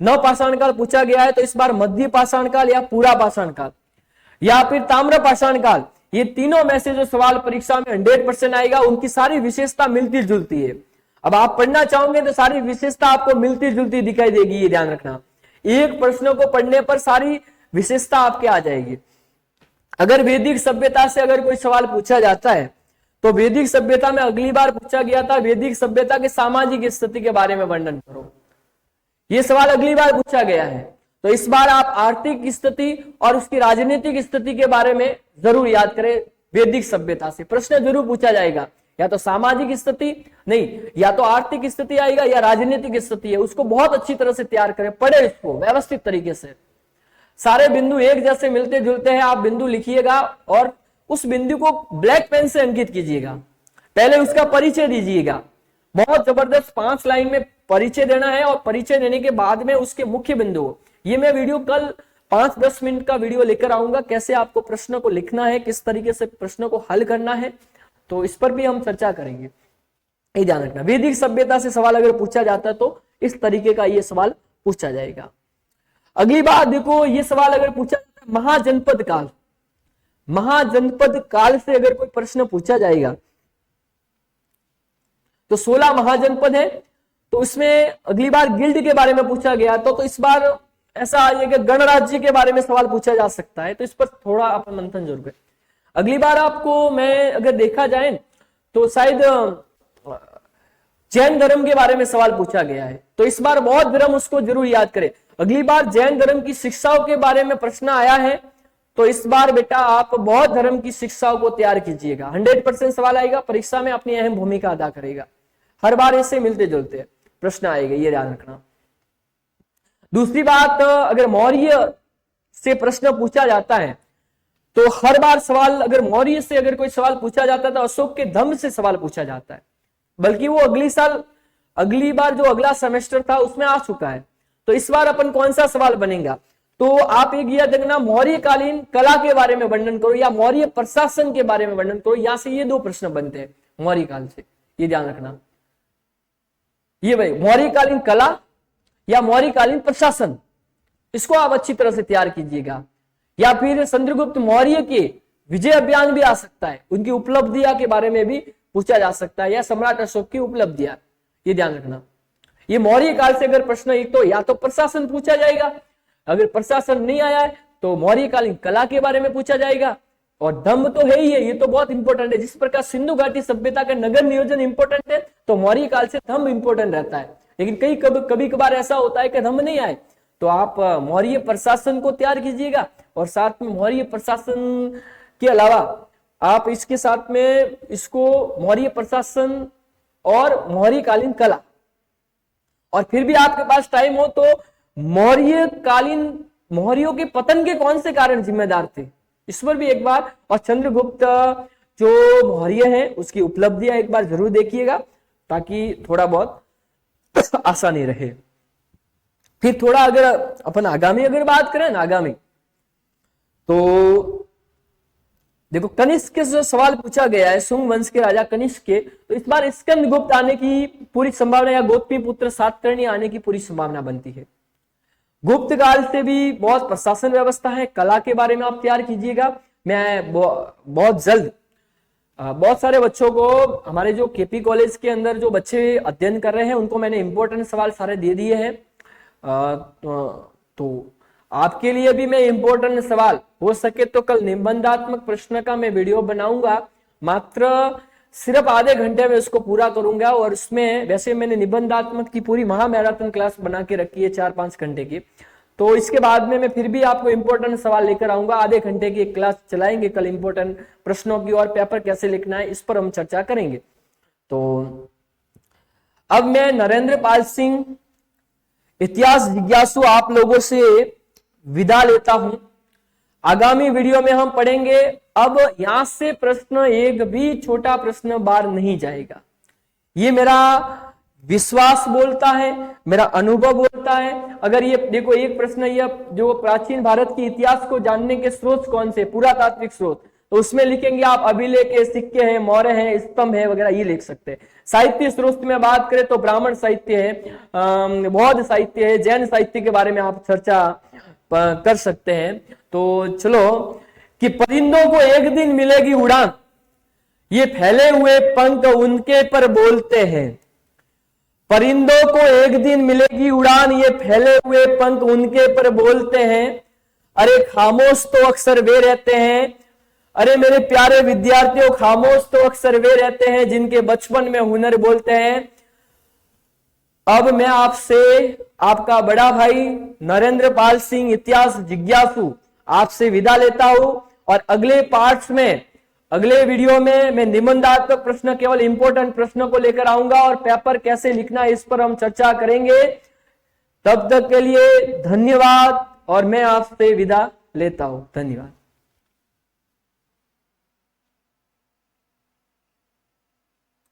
A: नव पाषाण काल पूछा गया है, तो इस बार मध्य पाषाण काल या पूरा पाषाण काल या फिर ताम्र पाषाण काल, ये तीनों में से जो सवाल परीक्षा में 100% आएगा, उनकी सारी विशेषता मिलती जुलती है। अब आप पढ़ना चाहोगे तो सारी विशेषता आपको मिलती जुलती दिखाई देगी, ये ध्यान रखना। एक प्रश्न को पढ़ने पर सारी विशेषता आपके आ जाएगी। अगर वैदिक सभ्यता से अगर कोई सवाल पूछा जाता है तो वैदिक सभ्यता में अगली बार पूछा गया था, वैदिक सभ्यता के सामाजिक स्थिति के बारे में वर्णन करो, ये सवाल अगली बार पूछा गया है। तो इस बार आप आर्थिक स्थिति और उसकी राजनीतिक स्थिति के बारे में जरूर याद करें। वैदिक सभ्यता से प्रश्न जरूर पूछा जाएगा, या तो सामाजिक स्थिति नहीं, या तो आर्थिक स्थिति आएगा या राजनीतिक स्थिति है, उसको बहुत अच्छी तरह से तैयार करें, पढ़े इसको व्यवस्थित तरीके से। सारे बिंदु एक जैसे मिलते जुलते हैं, आप बिंदु लिखिएगा और उस बिंदु को ब्लैक पेन से अंकित कीजिएगा, पहले उसका परिचय दीजिएगा। बहुत जबरदस्त 5 लाइन में परिचय देना है और परिचय देने के बाद में उसके मुख्य बिंदु। ये मैं वीडियो कल 5-10 मिनट का वीडियो लेकर आऊंगा, कैसे आपको प्रश्न को लिखना है, किस तरीके से प्रश्न को हल करना है, तो इस पर भी हम चर्चा करेंगे। ये ध्यान रखना, वैदिक सभ्यता से सवाल अगर पूछा जाता है तो इस तरीके का ये सवाल पूछा जाएगा। अगली बात देखो, ये सवाल अगर पूछा जाता है महाजनपद काल, महाजनपद काल से अगर कोई प्रश्न पूछा जाएगा तो 16 महाजनपद है, तो इसमें अगली बार गिल्ड के बारे में पूछा गया तो इस बार ऐसा आइए कि गणराज्य के बारे में सवाल पूछा जा सकता है, तो इस पर थोड़ा अपन मंथन जरूर करें। अगली बार आपको मैं अगर देखा जाए तो शायद जैन धर्म के बारे में सवाल पूछा गया है, तो इस बार बौद्ध धर्म उसको जरूर याद करें। अगली बार जैन धर्म की शिक्षाओं के बारे में प्रश्न आया है, तो इस बार बेटा आप बौद्ध धर्म की शिक्षाओं को तैयार कीजिएगा। 100% सवाल आएगा, परीक्षा में अपनी अहम भूमिका अदा करेगा। हर बार ऐसे मिलते जुलते प्रश्न आएगा, ये ध्यान रखना। दूसरी बात, अगर मौर्य से प्रश्न पूछा जाता है तो हर बार सवाल, अगर मौर्य से अगर कोई सवाल पूछा जाता है तो अशोक के धम्म से सवाल पूछा जाता है, बल्कि वो अगली बार जो अगला सेमेस्टर था उसमें आ चुका है। तो इस बार अपन कौन सा सवाल बनेगा, तो आप एक यह देखना, मौर्यकालीन कला के बारे में वर्णन करो या मौर्य प्रशासन के बारे में वर्णन करो। यहां से ये 2 प्रश्न बनते हैं मौर्य काल से, ये ध्यान रखना। ये भाई मौर्यकालीन कला या मौर्यकालीन प्रशासन, इसको आप अच्छी तरह से तैयार कीजिएगा। या फिर चंद्रगुप्त मौर्य के विजय अभियान भी आ सकता है, उनकी उपलब्धियां के बारे में भी पूछा जा सकता है, या सम्राट अशोक की उपलब्धियां, ये ध्यान रखना। ये मौर्य काल से अगर प्रश्न एक तो या तो प्रशासन पूछा जाएगा, अगर प्रशासन नहीं आया है तो मौर्यकालीन कला के बारे में पूछा जाएगा, और धम्म तो है ही है, ये तो बहुत इंपॉर्टेंट है। जिस प्रकार सिंधु घाटी सभ्यता का नगर नियोजन इंपॉर्टेंट है, तो मौर्य काल से धम्म इंपॉर्टेंट रहता है। लेकिन कभी कभार ऐसा होता है कि धम्म नहीं आए, तो आप मौर्य प्रशासन को तैयार कीजिएगा, और साथ में मौर्य प्रशासन के अलावा आप इसके साथ में इसको मौर्य प्रशासन और मौर्यकालीन कला, और फिर भी आपके पास टाइम हो तो मौर्यों के पतन के कौन से कारण जिम्मेदार थे, इस पर भी एक बार, और चंद्रगुप्त जो मौर्य है उसकी उपलब्धियां एक बार जरूर देखिएगा, ताकि थोड़ा बहुत आसानी रहे। फिर थोड़ा अगर अपन आगामी अगर बात करें ना, आगामी तो देखो कनिष्क से जो सवाल पूछा गया है, सुंग वंश के राजा कनिष्क के, तो इस बार स्कंदगुप्त आने की पूरी संभावना, या गौतमी पुत्र सातकर्णी आने की पूरी संभावना बनती है। गुप्त काल से भी बहुत प्रशासन व्यवस्था है, कला के बारे में आप तैयार कीजिएगा। मैं बहुत जल्द बहुत सारे बच्चों को, हमारे जो केपी कॉलेज के अंदर जो बच्चे अध्ययन कर रहे हैं, उनको मैंने इंपॉर्टेंट सवाल सारे दे दिए हैं। तो आपके लिए भी मैं इंपॉर्टेंट सवाल, हो सके तो कल निबंधात्मक प्रश्न का मैं वीडियो बनाऊंगा, मात्र सिर्फ आधे घंटे में उसको पूरा करूंगा। और उसमें वैसे मैंने निबंधात्मक की पूरी महा मैराथन क्लास बना के रखी है 4-5 घंटे की, तो इसके बाद में मैं फिर भी आपको इंपॉर्टेंट सवाल लेकर आऊंगा। आधे घंटे की एक क्लास चलाएंगे कल, इंपॉर्टेंट प्रश्नों की, और पेपर कैसे लिखना है इस पर हम चर्चा करेंगे। तो अब मैं नरेंद्र पाल सिंह इतिहास जिज्ञासु आप लोगों से विदा लेता हूं। आगामी वीडियो में हम पढ़ेंगे, अब यहां से प्रश्न एक भी छोटा प्रश्न बाहर नहीं जाएगा, ये मेरा विश्वास बोलता है, मेरा अनुभव बोलता है। अगर ये देखो एक प्रश्न, ये जो प्राचीन भारत के इतिहास को जानने के स्रोत कौन से, पुरातात्विक स्रोत, तो उसमें लिखेंगे आप अभिलेख है, सिक्के हैं, मौर्य हैं, स्तंभ है वगैरह, ये लिख सकते हैं। साहित्य स्रोत में बात करें तो ब्राह्मण साहित्य है, बौद्ध साहित्य है, जैन साहित्य के बारे में आप चर्चा कर सकते हैं। तो चलो, कि परिंदों को एक दिन मिलेगी उड़ान, ये फैले हुए पंख उनके पर बोलते हैं। परिंदों को एक दिन मिलेगी उड़ान, ये फैले हुए पंख उनके पर बोलते हैं। अरे खामोश तो अक्सर वे रहते हैं, अरे मेरे प्यारे विद्यार्थियों, खामोश तो अक्सर वे रहते हैं जिनके बचपन में हुनर बोलते हैं। अब मैं आपसे, आपका बड़ा भाई नरेंद्र पाल सिंह इतिहास जिज्ञासु, आपसे विदा लेता हूं, और अगले पार्ट्स में, अगले वीडियो में मैं निबंधात्मक प्रश्न, केवल इंपॉर्टेंट प्रश्नों को लेकर आऊंगा, और पेपर कैसे लिखना है इस पर हम चर्चा करेंगे। तब तक के लिए धन्यवाद, और मैं आपसे विदा लेता हूं। धन्यवाद।